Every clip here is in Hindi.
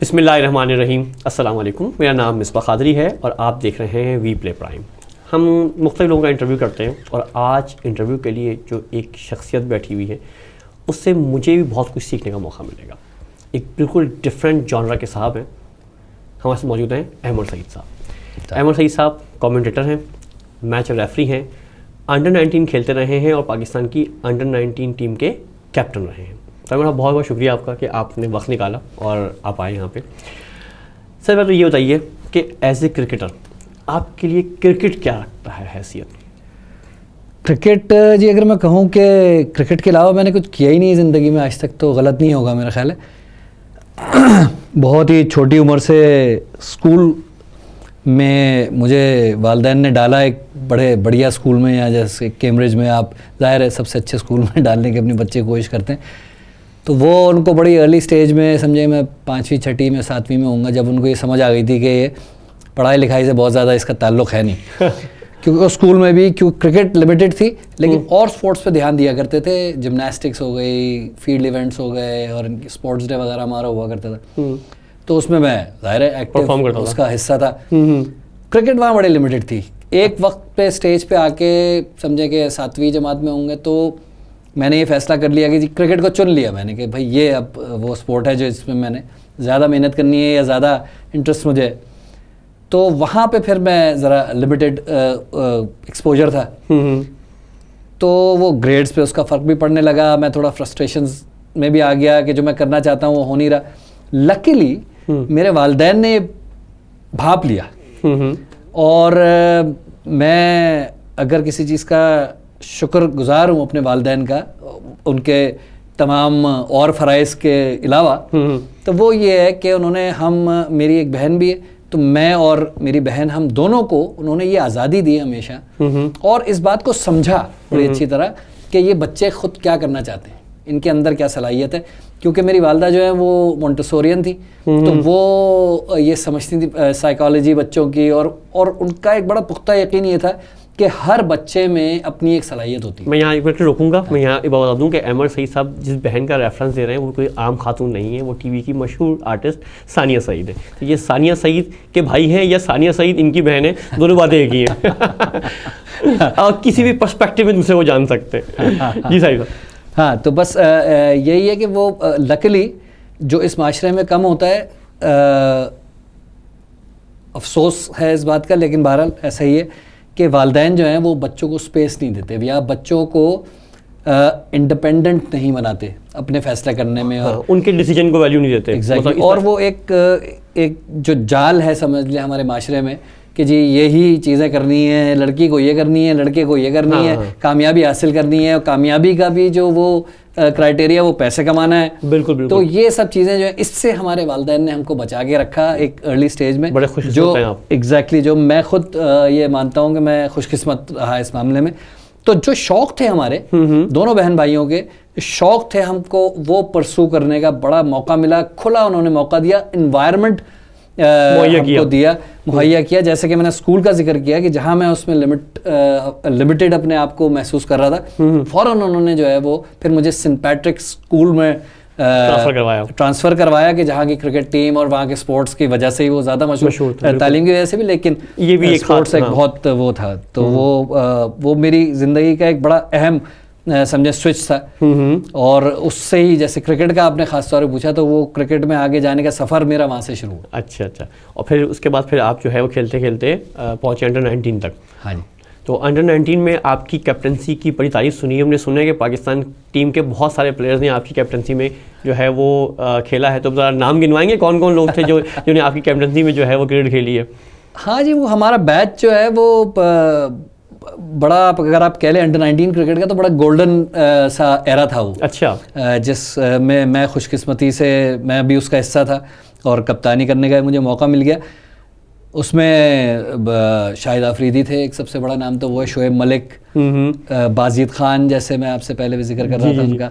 बिस्मिल्लाहिर्रहमानिर्रहीम। अस्सलाम वालेकुम। मेरा नाम मिसबाह कादरी है और आप देख रहे हैं वी प्ले प्राइम। हम मुख्तलिफ लोगों का इंटरव्यू करते हैं और आज इंटरव्यू के लिए जो एक शख्सियत बैठी हुई है उससे मुझे भी बहुत कुछ सीखने का मौका मिलेगा। एक बिल्कुल डिफरेंट जॉनरा के साहब हैं, हमारे साथ मौजूद हैं अहमद सईद साहब। अहमद सईद साहब कमेंटेटर हैं, मैच रेफरी हैं, अंडर 19 खेलते रहे हैं और पाकिस्तान की अंडर 19 टीम के कैप्टन रहे हैं। तो मेरा बहुत बहुत शुक्रिया आपका कि आपने वक्त निकाला और आप आए यहाँ पे। सर तो ये बताइए कि एज ए क्रिकेटर आपके लिए क्रिकेट क्या रखता है हैसियत? क्रिकेट जी, अगर मैं कहूँ कि क्रिकेट के अलावा मैंने कुछ किया ही नहीं ज़िंदगी में आज तक तो गलत नहीं होगा मेरा ख्याल है। बहुत ही छोटी उम्र से स्कूल में मुझे वालिदैन ने डाला, एक बड़े बढ़िया स्कूल में, या जैसे कैम्ब्रिज में आप ज़ाहिर है सबसे अच्छे स्कूल में डालने की अपने बच्चे की कोशिश करते हैं। तो वो उनको बड़ी अर्ली स्टेज में, समझे मैं 5वीं 6वीं में 7वीं में होऊंगा, जब उनको ये समझ आ गई थी कि ये पढ़ाई लिखाई से बहुत ज़्यादा इसका ताल्लुक़ है नहीं। क्योंकि उस स्कूल में भी क्योंकि क्रिकेट लिमिटेड थी लेकिन और स्पोर्ट्स पे ध्यान दिया करते थे। जिमनास्टिक्स हो गई, फील्ड इवेंट्स हो गए और इनकी स्पोर्ट्स डे वगैरह हमारा हुआ करता था। तो उसमें मैं ज़ाहिर है एक्टिव उसका हिस्सा था। क्रिकेट वहाँ बड़ी लिमिटेड थी। एक वक्त पे स्टेज पे आके समझे कि 7वीं जमात में होंगे तो मैंने ये फ़ैसला कर लिया कि जी क्रिकेट को चुन लिया मैंने कि भाई ये अब वो स्पोर्ट है जो इसमें मैंने ज़्यादा मेहनत करनी है या ज़्यादा इंटरेस्ट मुझे। तो वहाँ पे फिर मैं ज़रा लिमिटेड एक्सपोजर था। तो वो ग्रेड्स पे उसका फ़र्क भी पड़ने लगा। मैं थोड़ा फ्रस्ट्रेशंस में भी आ गया कि जो मैं करना चाहता हूँ वो हो नहीं रहा। लकीली मेरे वालिदैन ने भाप लिया और मैं अगर किसी चीज़ का शुक्रगुज़ार हूँ अपने वालिदैन का, उनके तमाम और फ़राइज़ के अलावा, तो वो ये है कि उन्होंने मेरी एक बहन भी है, तो मैं और मेरी बहन हम दोनों को उन्होंने ये आज़ादी दी हमेशा और इस बात को समझा बड़ी अच्छी तरह कि ये बच्चे ख़ुद क्या करना चाहते हैं, इनके अंदर क्या सलाहियत है। क्योंकि मेरी वालदा जो है वो मोंटेसोरियन थी, तो वो ये समझती थी साइकोलॉजी बच्चों की और उनका एक बड़ा पुख्ता यकीन ये था कि हर बच्चे में अपनी एक सलाहियत होती है। मैं यहाँ एक मिनट रोकूंगा। मैं यहाँ बता दूँ कि अहमद सईद साहब जिस बहन का रेफरेंस दे रहे हैं वो कोई आम खातून नहीं है, वो टीवी की मशहूर आर्टिस्ट सानिया सईद है। तो ये सानिया सईद के भाई हैं या सानिया सईद इनकी बहन है, दोनों बातें एक ही हैं। और किसी भी पर्सपेक्टिव में दूसरे को जान सकते हैं। जी साहिब। हाँ, तो बस यही है कि वो लकीली जो इस माशरे में कम होता है, अफसोस है इस बात का, लेकिन बहरहाल ऐसा ही है कि वालिदैन जो हैं वो बच्चों को स्पेस नहीं देते या बच्चों को इंडिपेंडेंट नहीं बनाते अपने फैसले करने में। और उनके डिसीजन को वैल्यू नहीं देते। एग्जैक्टली। और वो एक जो जाल है समझ लिया हमारे माशरे में कि जी यही चीज़ें करनी है, लड़की को ये करनी है, लड़के को ये करनी है, कामयाबी हासिल करनी है, और कामयाबी का भी जो वो क्राइटेरिया वो पैसे कमाना है। बिल्कुल बिल्कुल। तो ये सब चीज़ें जो है, इससे हमारे वालिदैन ने हमको बचा के रखा एक अर्ली स्टेज में। बड़े खुशकिस्मत हैं आप। एग्जैक्टली, जो मैं खुद ये मानता हूँ कि मैं खुशकिस्मत रहा इस मामले में। तो जो शौक़ थे हमारे दोनों बहन भाइयों के, शौक़ थे, हमको वो परसू करने का बड़ा मौका मिला, खुला उन्होंने मौका दिया, इन्वायरमेंट मुहैया किया। जैसे कि मैंने स्कूल का जिक्र किया कि जहाँ मैं उसमें लिमिटेड अपने आप को महसूस कर रहा था, फ़ौरन उन्होंने जो है वो फिर मुझे सेंट पैट्रिक स्कूल में ट्रांसफ़र करवाया कि जहाँ की क्रिकेट टीम और वहाँ के स्पोर्ट्स की वजह से ही वो ज़्यादा मशहूर था, तालीम की वजह से भी, लेकिन ये भी एक स्पोर्ट्स एक बहुत वो था। तो वो मेरी ज़िंदगी का एक बड़ा अहम समझे स्विच था। और उससे ही, जैसे क्रिकेट का आपने खास तौर पे पूछा, तो वो क्रिकेट में आगे जाने का सफ़र मेरा वहाँ से शुरू हुआ। अच्छा। और फिर उसके बाद फिर आप जो है वो खेलते खेलते पहुँचे अंडर 19 तक। हाँ जी। तो अंडर 19 में आपकी कैप्टनसी की बड़ी तारीफ सुनी है, हमने सुना है कि पाकिस्तान टीम के बहुत सारे प्लेयर्स ने आपकी कैप्टनसी में जो है वो खेला है। तो ज़रा नाम गिनवाएंगे कौन कौन लोग थे जिन्होंने आपकी कैप्टनसी में जो है वो क्रिकेट खेली है? हाँ जी, वो हमारा बैच जो है वो बड़ा, अगर आप कह लें अंडर 19 क्रिकेट का, तो बड़ा गोल्डन सा एरा था वो। अच्छा। जिस में मैं खुशकिस्मती से मैं भी उसका हिस्सा था और कप्तानी करने का मुझे मौका मिल गया। उसमें शाहिद आफरीदी थे, एक सबसे बड़ा नाम तो वो है, शोएब मलिक, बाजिद खान, जैसे मैं आपसे पहले भी जिक्र कर रहा था उनका,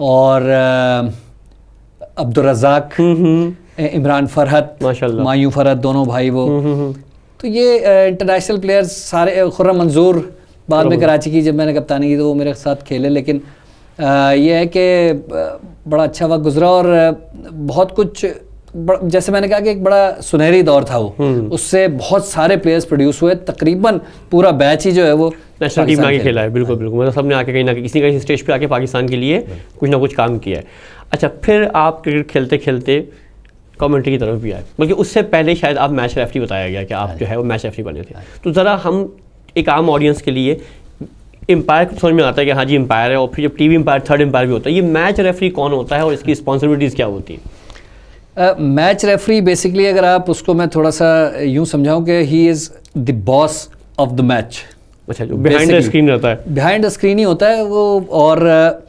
और अब्दुल रज़ाक, इमरान फरहत, माशाल्लाह, मायूं फरहत, दोनों भाई वो। तो ये इंटरनेशनल प्लेयर्स सारे, खुर्रम मंजूर बाद में कराची की जब मैंने कप्तानी की तो वो मेरे साथ खेले, लेकिन ये है कि बड़ा अच्छा वक्त गुजरा और बहुत कुछ जैसे मैंने कहा कि एक बड़ा सुनहरी दौर था वो, उससे बहुत सारे प्लेयर्स प्रोड्यूस हुए, तकरीबन पूरा बैच ही जो है वो नेशनल टीम में आके खेला है। बिल्कुल बिल्कुल, मतलब सबने आके कहीं ना कहीं किसी न कहीं स्टेज पे आके पाकिस्तान के लिए कुछ ना कुछ काम किया है। अच्छा, फिर आप क्रिकेट खेलते खेलते कमेंट्री की तरफ भी आए, बल्कि उससे पहले शायद आप मैच रेफरी बताया गया कि आप जो है वो मैच रेफरी बने थे। तो ज़रा हम एक आम ऑडियंस के लिए एम्पायर को समझ में आता है कि हाँ जी एम्पायर है, और फिर जब टीवी एम्पायर, थर्ड एम्पायर भी होता है, ये मैच रेफरी कौन होता है और इसकी रिस्पॉन्सिबिलिटीज़ क्या होती है? मैच रेफरी बेसिकली अगर आप उसको मैं थोड़ा सा यूँ समझाऊँ कि he is the boss of the match. अच्छा, जो बिहाइंड द स्क्रीन रहता है, बिहाइंड द स्क्रीन ही होता है वो, और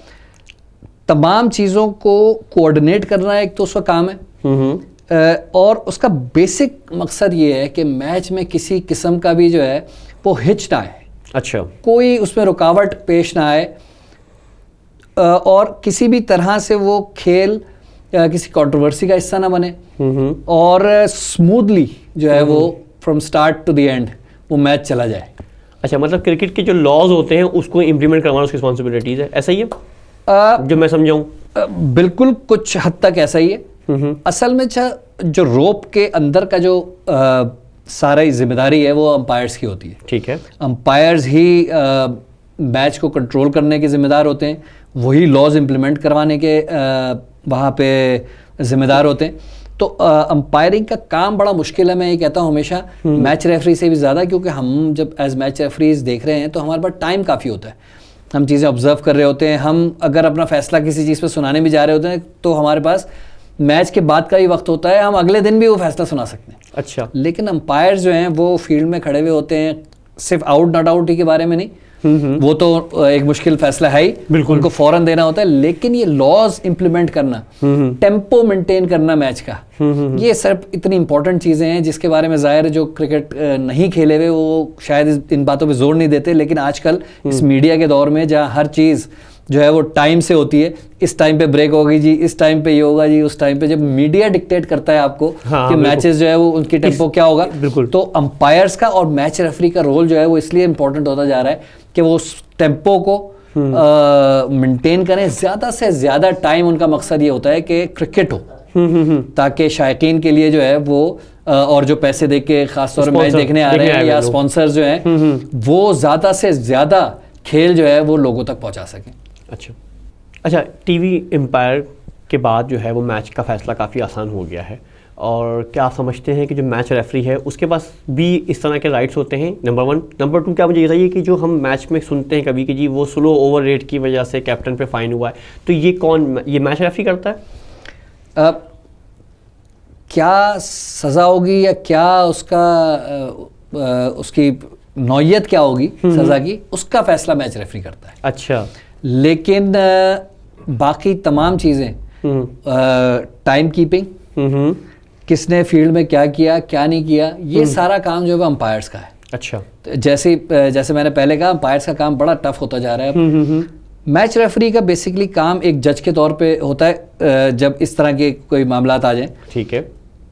तमाम चीज़ों को कोऑर्डिनेट करना एक तो उसका काम है, और उसका बेसिक मकसद ये है कि मैच में किसी किस्म का भी जो है वो हिच ना आए। अच्छा, कोई उसमें रुकावट पेश ना आए, और किसी भी तरह से वो खेल किसी कंट्रोवर्सी का हिस्सा ना बने, और स्मूथली जो है वो from start to the end वो मैच चला जाए। अच्छा, मतलब क्रिकेट के जो लॉज होते हैं उसको इम्प्लीमेंट करवाना उसकी रिस्पॉन्सिबिलिटीज़ है, ऐसा ही है जो मैं समझाऊँ? बिल्कुल, कुछ हद तक ऐसा ही है। असल में जो रोप के अंदर का जो सारी जिम्मेदारी है वो अंपायर्स की होती है। ठीक है, अंपायर्स ही मैच को कंट्रोल करने के जिम्मेदार होते हैं, वही लॉज इम्प्लीमेंट करवाने के वहाँ पे जिम्मेदार होते हैं। तो अंपायरिंग का काम बड़ा मुश्किल है, मैं ये कहता हूँ हमेशा, मैच रेफरी से भी ज़्यादा, क्योंकि हम जब एज मैच रेफरीज देख रहे हैं तो हमारे पास टाइम काफ़ी होता है, हम चीज़ें ऑब्जर्व कर रहे होते हैं। हम अगर अपना फैसला किसी चीज़ पे सुनाने भी जा रहे होते हैं तो हमारे पास मैच के बाद का ही वक्त होता है, हम अगले दिन भी वो फैसला सुना सकते हैं। अच्छा, लेकिन अंपायर्स जो हैं वो फील्ड में खड़े हुए होते हैं, सिर्फ आउट नॉट आउट के बारे में नहीं, वो तो एक मुश्किल फैसला है ही, उनको फौरन देना होता है, लेकिन ये लॉज इंप्लीमेंट करना, टेम्पो मेंटेन करना मैच का, ये सिर्फ इतनी इंपॉर्टेंट चीज़ें हैं जिसके बारे में ज़ाहिर जो क्रिकेट नहीं खेले हुए वो शायद इन बातों पे जोर नहीं देते। लेकिन आजकल इस मीडिया के दौर में जहाँ हर चीज़ जो है वो टाइम से होती है, इस टाइम पे ब्रेक होगी जी, इस टाइम पे ये होगा जी, उस टाइम पे जब मीडिया डिक्टेट करता है आपको कि मैचेस जो है वो उनकी टेम्पो क्या होगा, तो अंपायर्स का और मैच रेफरी का रोल जो है वो इसलिए इंपॉर्टेंट होता जा रहा है कि वो उस टेम्पो को मेंटेन करें। ज़्यादा से ज़्यादा टाइम उनका मकसद ये होता है कि क्रिकेट हो, ताकि शायकीन के लिए जो है वो और जो पैसे दे के खासतौर पर मैच देखने आ रहे हैं या स्पॉन्सर्स जो हैं वो ज़्यादा से ज़्यादा खेल जो है वो लोगों तक पहुंचा सकें। अच्छा, टीवी एम्पायर के बाद जो है वो मैच का फैसला काफ़ी आसान हो गया है, और क्या आप समझते हैं कि जो मैच रेफरी है उसके पास भी इस तरह के राइट्स होते हैं? नंबर 1। नंबर 2, क्या मुझे ये बताइए कि जो हम मैच में सुनते हैं कभी कि जी वो स्लो ओवर रेट की वजह से कैप्टन पे फाइन हुआ है, तो ये कौन, ये मैच रेफरी करता है? क्या सज़ा होगी या क्या उसका उसकी नौयत क्या होगी सज़ा की, उसका फैसला मैच रेफरी करता है। अच्छा, लेकिन बाकी तमाम चीज़ें, टाइम कीपिंग, किसने फील्ड में क्या किया क्या नहीं किया, ये सारा काम जो है अंपायर्स का है। अच्छा, तो जैसे मैंने पहले कहा, अंपायर्स का काम बड़ा टफ होता जा रहा है। मैच रेफरी का बेसिकली काम एक जज के तौर पे होता है, जब इस तरह के कोई मामलात आ जाएं, ठीक है,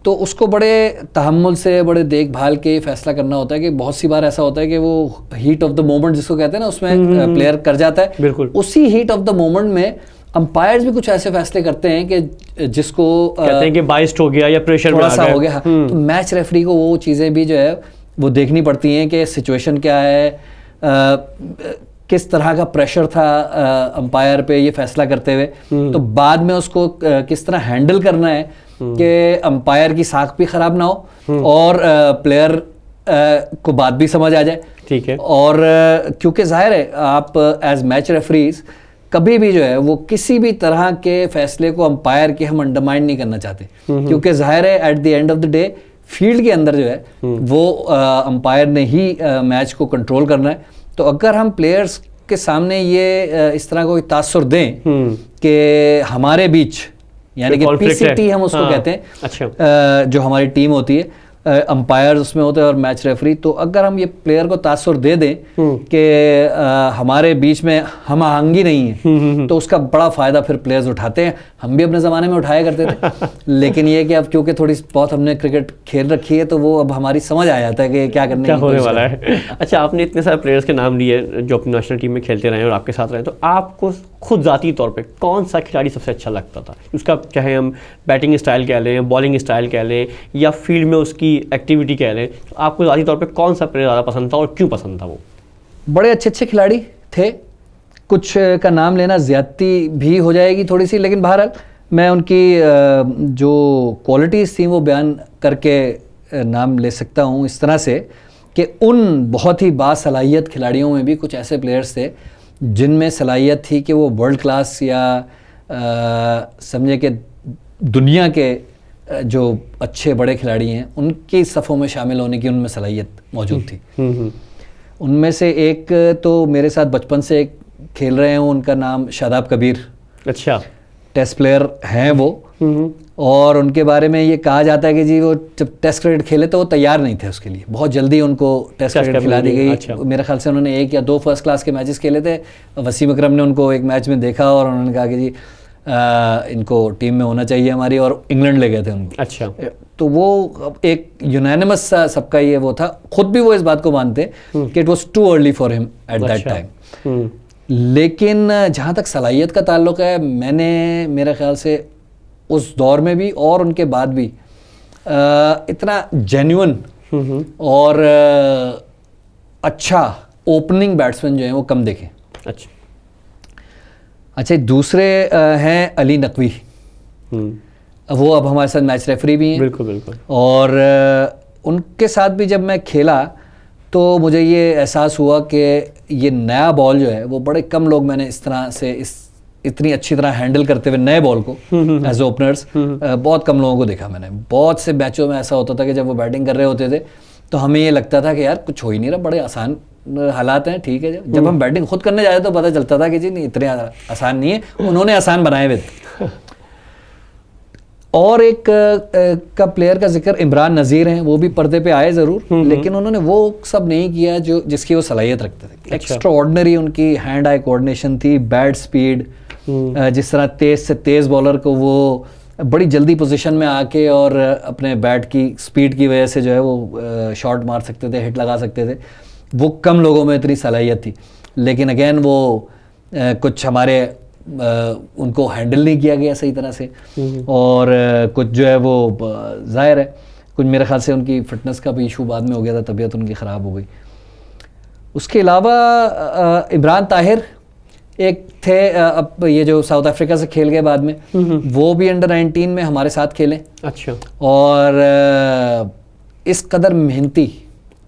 तो उसको बड़े तहम्मुल से, बड़े देखभाल के फैसला करना होता है कि बहुत सी बार ऐसा होता है कि वो हीट ऑफ द मोमेंट जिसको कहते हैं ना, उसमें प्लेयर कर जाता है। बिल्कुल, उसी हीट ऑफ द मोमेंट में अंपायर्स भी कुछ ऐसे फैसले करते हैं कि जिसको कहते हैं कि बाइस्ड हो गया या प्रेशर थोड़ा सा हो गया। तो मैच रेफरी को वो चीज़ें भी जो है वो देखनी पड़ती हैं कि सिचुएशन क्या है, किस तरह का प्रेशर था अंपायर पे ये फैसला करते हुए, तो बाद में उसको किस तरह हैंडल करना है कि अंपायर की साख भी ख़राब ना हो और प्लेयर को बात भी समझ आ जाए। ठीक है, और क्योंकि जाहिर है आप एज मैच रेफरीज कभी भी जो है वो किसी भी तरह के फैसले को अंपायर के हम अंडरमाइन नहीं करना चाहते, क्योंकि जाहिर है at the end of the day field के अंदर जो है वो अंपायर ने ही मैच को कंट्रोल करना है। तो अगर हम प्लेयर्स के सामने ये इस तरह कोई तासुर दें कि हमारे बीच, यानी कि पीसीटी हम उसको कहते हैं, अच्छा, जो हमारी टीम होती है, अंपायर उसमें होते हैं और मैच रेफरी, तो अगर हम ये प्लेयर को तासुर दे दें कि हमारे बीच में हम आहंगी नहीं है, तो उसका बड़ा फ़ायदा फिर प्लेयर्स उठाते हैं। हम भी अपने ज़माने में उठाया करते थे लेकिन ये कि अब क्योंकि थोड़ी बहुत हमने क्रिकेट खेल रखी है तो वो अब हमारी समझ आ जाता है कि क्या करने क्या होने वाला है। अच्छा, आपने इतने सारे प्लेयर्स के नाम लिए जो अपनी नेशनल टीम में खेलते रहे और आपके साथ रहे, तो आपको खुद ज़ाती तौर पे कौन सा खिलाड़ी सबसे अच्छा लगता था? उसका चाहे हम बैटिंग स्टाइल कह लें, बॉलिंग स्टाइल कह लें, या फील्ड में उसकी एक्टिविटी कह लें, तो आपको ज़ाती तौर पे कौन सा प्लेयर ज़्यादा पसंद था और क्यों पसंद था वो? बड़े अच्छे अच्छे खिलाड़ी थे, कुछ का नाम लेना ज़्यादती भी हो जाएगी थोड़ी सी, लेकिन बहरहाल मैं उनकी जो क्वालिटीज़ थी वो बयान करके नाम ले सकता हूँ इस तरह से कि उन बहुत ही बासलाहियत खिलाड़ियों में भी कुछ ऐसे प्लेयर्स थे जिनमें सलाहियत थी कि वो वर्ल्ड क्लास या समझे कि दुनिया के जो अच्छे बड़े खिलाड़ी हैं उनकी सफ़ों में शामिल होने की उनमें सलाहियत मौजूद थी। उनमें से एक तो मेरे साथ बचपन से खेल रहे हैं, उनका नाम शादाब कबीर। अच्छा, टेस्ट प्लेयर हैं वो, और उनके बारे में ये कहा जाता है कि जी वो जब टेस्ट क्रिकेट खेले तो वो तैयार नहीं थे उसके लिए, बहुत जल्दी उनको टेस्ट क्रिकेट खिला दी गई। अच्छा। मेरे ख्याल से उन्होंने 1 या 2 फर्स्ट क्लास के मैचेस खेले थे। वसीम अकरम ने उनको एक मैच में देखा और उन्होंने कहा कि जी इनको टीम में होना चाहिए हमारी, और इंग्लैंड ले गए थे उनको। अच्छा, तो वो एक यूनानिमस सा सबका ये वो था, खुद भी वो इस बात को मानते कि it was too early for him at that time. लेकिन जहाँ तक सलाहियत का ताल्लुक है, मैंने मेरे ख्याल से उस दौर में भी और उनके बाद भी इतना जेन्युइन और अच्छा ओपनिंग बैट्समैन जो हैं वो कम देखे। अच्छा, दूसरे हैं अली नकवी। वो अब हमारे साथ मैच रेफरी भी हैं। बिल्कुल बिल्कुल। और उनके साथ भी जब मैं खेला तो मुझे ये एहसास हुआ कि ये नया बॉल जो है वो बड़े कम लोग मैंने इस तरह से इतनी अच्छी तरह हैंडल करते हुए नए बॉल को एज ओपनर्स बहुत कम लोगों को देखा मैंने। बहुत से मैचों में ऐसा होता था कि जब वो बैटिंग कर रहे होते थे तो हमें ये लगता था कि यार कुछ हो ही नहीं रहा, बड़े आसान हालात हैं, ठीक है। जब हम बैटिंग खुद करने जाते तो पता चलता था कि जी नहीं, इतने आसान नहीं है, उन्होंने आसान बनाए हुए थे। और एक का प्लेयर का जिक्र इमरान नज़ीर हैं, वो भी पर्दे पे आए ज़रूर, लेकिन उन्होंने वो सब नहीं किया जो जिसकी वो सलाहियत रखते थे। एक्स्ट्रा ऑर्डिनरी उनकी हैंड आई कोऑर्डिनेशन थी, बैट स्पीड, जिस तरह तेज़ से तेज़ बॉलर को वो बड़ी जल्दी पोजीशन में आके और अपने बैट की स्पीड की वजह से जो है वो शॉट मार सकते थे, हिट लगा सकते थे। वो कम लोगों में इतनी सलाहियत थी, लेकिन अगेन वो कुछ हमारे उनको हैंडल नहीं किया गया सही तरह से, और कुछ जो है वो जाहिर है कुछ मेरे ख्याल से उनकी फिटनेस का भी इशू बाद में हो गया था, तबीयत उनकी ख़राब हो गई। उसके अलावा इमरान ताहिर एक थे, अब ये जो साउथ अफ्रीका से खेल गए बाद में, वो भी अंडर 19 में हमारे साथ खेले। अच्छा। और इस कदर मेहनती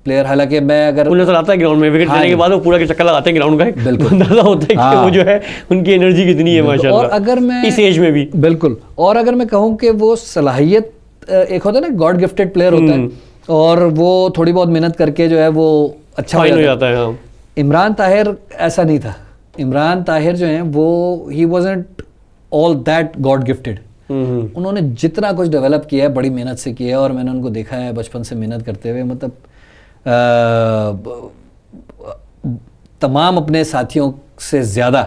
प्लेयर, हालांकि मैं अगर उन्हें तो आता है ग्राउंड में विकेट लेने के बाद वो पूरा के चक्कर लगाते हैं ग्राउंड का, बिल्कुल अंदाजा होता है कि वो जो है उनकी एनर्जी कितनी है माशाल्लाह। और अगर मैं इस एज में भी बिल्कुल, और अगर मैं कहूँ कि वो सलाहियत एक होता है ना, गॉड गिफ्टेड प्लेयर होता है, और वो थोड़ी बहुत मेहनत करके जो है वो अच्छा हो जाता है। हाँ। इमरान ताहिर ऐसा नहीं था। इमरान ताहिर जो हैं वो ही wasn't all that God gifted. उन्होंने जितना कुछ डेवलप किया है बड़ी मेहनत से किया है, और मैंने उनको देखा है बचपन से मेहनत करते हुए, मतलब तमाम अपने साथियों से ज़्यादा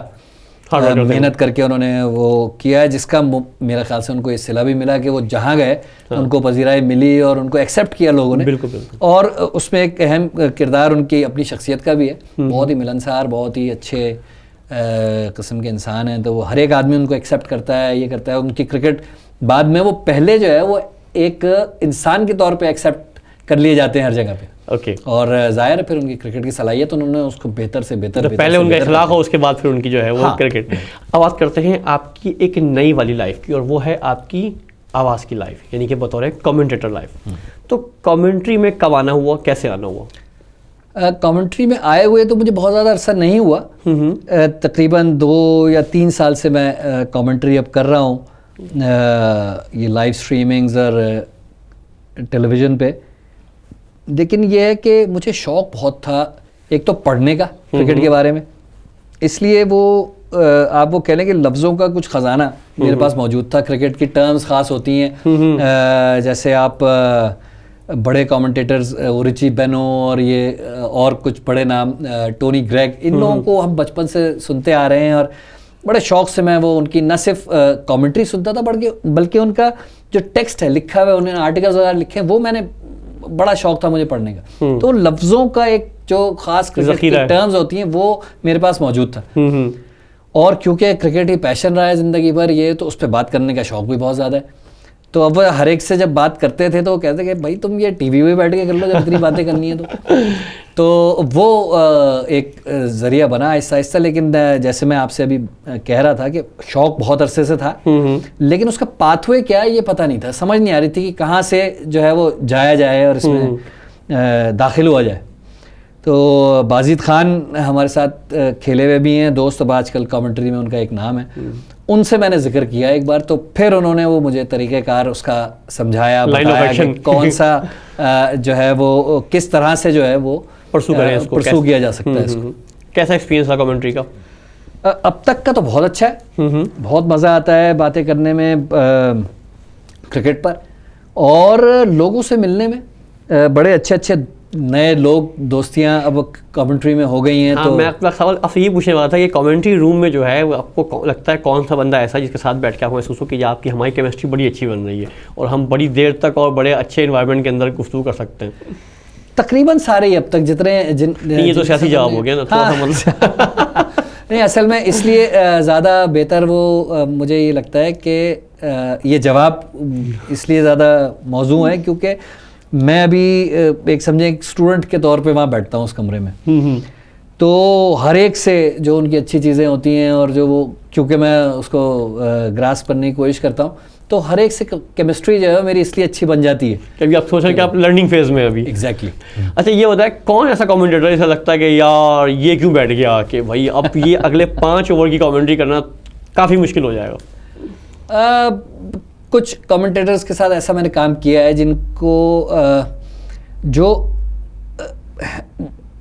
मेहनत करके उन्होंने वो किया है, जिसका मेरे ख्याल से उनको ये सिला भी मिला कि वो जहाँ गए उनको पजीराई मिली और उनको एक्सेप्ट किया लोगों ने। बिल्कुल बिल्कुल। और उसमें एक अहम किरदार उनकी अपनी शख्सियत का भी है। बहुत ही मिलनसार, बहुत ही अच्छे किस्म के इंसान हैं, तो वो हर एक आदमी उनको एक्सेप्ट करता है, ये करता है। उनकी क्रिकेट बाद में वो पहले जो है वो एक इंसान के तौर पे एक्सेप्ट कर लिए जाते हैं हर जगह पे। ओके। और जाहिर है फिर उनकी क्रिकेट की सलाहियत, उन्होंने उसको बेहतर से बेहतर, पहले उनका इखलाक हो, उसके बाद फिर उनकी जो है वो क्रिकेट। अब बात करते हैं आपकी एक नई वाली लाइफ की, और वो है आपकी आवाज़ की लाइफ, यानी कि बतौर कमेंटेटर लाइफ। तो कमेंट्री में कब आना हुआ, कैसे आना हुआ? कमेंट्री में आए हुए तो मुझे बहुत ज़्यादा अरसा नहीं हुआ, तकरीबन 2 या 3 साल से मैं कमेंट्री अब कर रहा हूँ, ये लाइव स्ट्रीमिंग्स और टेलीविज़न पे। लेकिन ये है कि मुझे शौक़ बहुत था एक तो पढ़ने का क्रिकेट के बारे में, इसलिए वो आप वो कह लें कि लफ्ज़ों का कुछ ख़जाना मेरे पास मौजूद था। क्रिकेट की टर्म्स ख़ास होती हैं, जैसे आप बड़े कमेंटेटर्स रिची बेनो और ये और कुछ बड़े नाम टोनी ग्रेग, इन लोगों को हम बचपन से सुनते आ रहे हैं और बड़े शौक से मैं वो उनकी न सिर्फ कमेंट्री सुनता था बल्कि उनका जो टेक्स्ट है लिखा हुआ है, उन्होंने आर्टिकल्स वगैरह लिखे हैं, वो मैंने बड़ा शौक था मुझे पढ़ने का। तो लफ्ज़ों का एक जो खास क्रिकेट की टर्म्स होती हैं वो मेरे पास मौजूद था। और क्योंकि क्रिकेट ही पैशन रहा है ज़िंदगी भर, ये तो उस पर बात करने का शौक भी बहुत ज़्यादा है। तो अब हर एक से जब बात करते थे तो वो कहते कि भाई तुम ये टीवी पे बैठ के कर लो जब इतनी बातें करनी है तो वो एक ज़रिया बना आहिस्ता आहिस्ता। लेकिन जैसे मैं आपसे अभी कह रहा था कि शौक बहुत अरसे से था, लेकिन उसका पाथवे क्या है ये पता नहीं था, समझ नहीं आ रही थी कि कहाँ से जो है वो जाया जाए और इसमें दाखिल हुआ जाए। तो बाजिद खान हमारे साथ खेले हुए भी हैं दोस्त, अब आजकल कमेंट्री में उनका एक नाम है, उनसे मैंने जिक्र किया एक बार, तो फिर उन्होंने वो मुझे तरीक़ेकार उसका समझाया, बताया कि कौन सा जो है वो किस तरह से जो है वो परसू किया जा सकता है इसको। कैसा एक्सपीरियंस रहा कमेंट्री का? अब तक का तो बहुत अच्छा है, बहुत मज़ा आता है बातें करने में क्रिकेट पर, और लोगों से मिलने में। बड़े अच्छे अच्छे नए लोग, दोस्तियां अब कमेंट्री में हो गई हैं। हाँ, तो मैं अपना सवाल आपसे ये पूछने वाला था कि कमेंट्री रूम में जो है आपको लगता है कौन सा बंदा ऐसा जिसके साथ बैठ के आपको महसूस हो कि आपकी हमारी केमिस्ट्री बड़ी अच्छी बन रही है और हम बड़ी देर तक और बड़े अच्छे इन्वायरमेंट के अंदर गुफ्तगू कर सकते हैं? तकरीबन सारे ही अब तक जितने ये तो सियासी जवाब हो गया ना, थोड़ा सा मतलब नहीं, असल में इसलिए ज़्यादा बेहतर वो मुझे ये लगता है कि ये जवाब इसलिए ज़्यादा मौजू है क्योंकि मैं अभी एक समझे एक स्टूडेंट के तौर पे वहाँ बैठता हूँ उस कमरे में। तो हर एक से जो उनकी अच्छी चीज़ें होती हैं और जो वो, क्योंकि मैं उसको ग्रास्प करने की कोशिश करता हूँ, तो हर एक से केमिस्ट्री जो है मेरी इसलिए अच्छी बन जाती है। कभी आप सोच रहे हैं कि आप लर्निंग फेज में अभी? एग्जैक्टली। अच्छा, ये बताए कौन ऐसा कमेंटेटर ऐसा लगता है कि यार ये क्यों बैठ गया कि भाई अब ये अगले 5 ओवर की कमेंट्री करना काफ़ी मुश्किल हो जाएगा? कुछ कमेंटेटर्स के साथ ऐसा मैंने काम किया है जिनको जो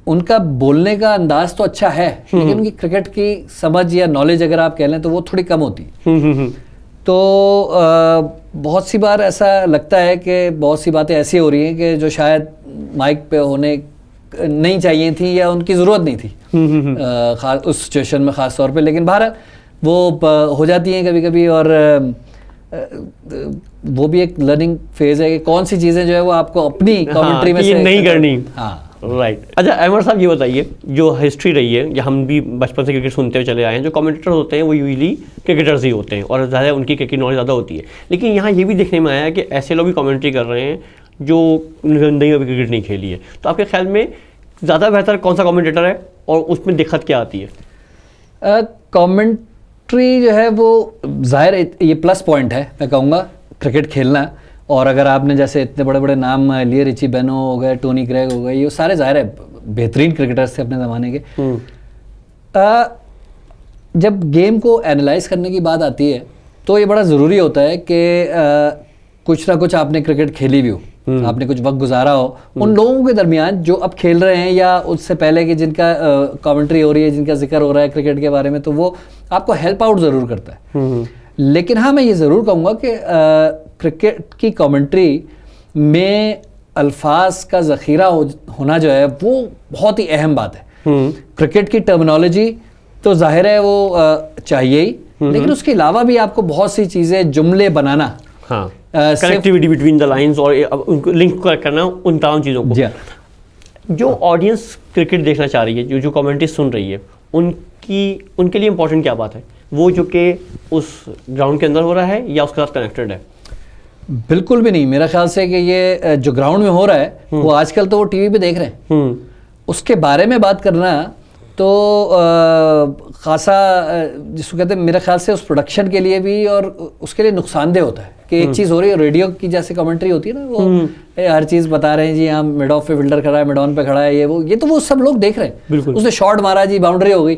उनका बोलने का अंदाज तो अच्छा है लेकिन उनकी क्रिकेट की समझ या नॉलेज अगर आप कह लें तो वो थोड़ी कम होती है। तो बहुत सी बार ऐसा लगता है कि बहुत सी बातें ऐसी हो रही हैं कि जो शायद माइक पे होने नहीं चाहिए थी या उनकी ज़रूरत नहीं थी उस सिचुएशन में ख़ास तौर पे, लेकिन बहरहाल वो हो जाती हैं कभी कभी। और वो भी एक लर्निंग फेज है कि कौन सी चीज़ें जो है वो आपको अपनी कमेंट्री में से नहीं करनी। हाँ, राइट। अच्छा अहमद साहब, ये बताइए जो हिस्ट्री रही है या हम भी बचपन से क्रिकेट सुनते हुए चले आए हैं, जो कमेंटेटर होते हैं वो यूजली क्रिकेटर्स ही होते हैं और ज़्यादा उनकी क्रिकेट नॉलेज ज़्यादा होती है। लेकिन यहाँ ये भी देखने में आया है कि ऐसे लोग भी कमेंट्री कर रहे हैं जो ज़िंदगी में क्रिकेट नहीं खेली है। तो आपके ख्याल में ज़्यादा बेहतर कौन सा कमेंटेटर है और उसमें दिक्कत क्या आती है? कमेंट्री जो है वो ज़ाहिर ये प्लस पॉइंट है मैं कहूँगा क्रिकेट खेलना। और अगर आपने जैसे इतने बड़े बड़े नाम लिए, रिची बेनो हो गए, टोनी ग्रेग हो गए, ये सारे ज़ाहिर है बेहतरीन क्रिकेटर्स थे अपने ज़माने के। जब गेम को एनालाइज करने की बात आती है तो ये बड़ा ज़रूरी होता है कि कुछ ना कुछ आपने क्रिकेट खेली भी हो, आपने कुछ वक्त गुजारा हो। उन लोगों के दरमियान जो अब खेल रहे हैं या उससे पहले कि जिनका कमेंट्री हो रही है, जिनका जिक्र हो रहा है क्रिकेट के बारे में, तो वो आपको हेल्प आउट ज़रूर करता है। लेकिन हाँ, मैं ये ज़रूर कहूँगा कि क्रिकेट की कमेंट्री में अल्फाज का ज़ख़ीरा होना जो है वो बहुत ही अहम बात है। क्रिकेट की टर्मिनोलॉजी तो ज़ाहिर है वो चाहिए ही, लेकिन उसके अलावा भी आपको बहुत सी चीज़ें, जुमले बनाना, हाँ, कनेक्टिविटी बिटवीन द लाइंस और उनको लिंक करना उन तमाम चीज़ों को। जो ऑडियंस क्रिकेट देखना चाह रही है, जो कमेंट्री सुन रही है, उनके लिए इम्पोर्टेंट क्या बात है? वो जो कि उस ग्राउंड के अंदर हो रहा है या उसके साथ कनेक्टेड है? बिल्कुल भी नहीं। मेरा ख्याल से कि ये जो ग्राउंड में हो रहा है वो आजकल तो वो टीवी पे देख रहे हैं, उसके बारे में बात करना तो खासा जिसको कहते हैं, मेरे ख्याल से उस प्रोडक्शन के लिए भी और उसके लिए नुकसानदेह होता है कि एक चीज़ हो रही है, रेडियो की जैसे कमेंट्री होती है ना, वो हर चीज़ बता रहे हैं जी, यहाँ मिड ऑफ पे फील्डर खड़ा है, मिड ऑन पे खड़ा है, ये तो वो सब लोग देख रहे हैं। उसने शॉट मारा जी, बाउंड्री हो गई,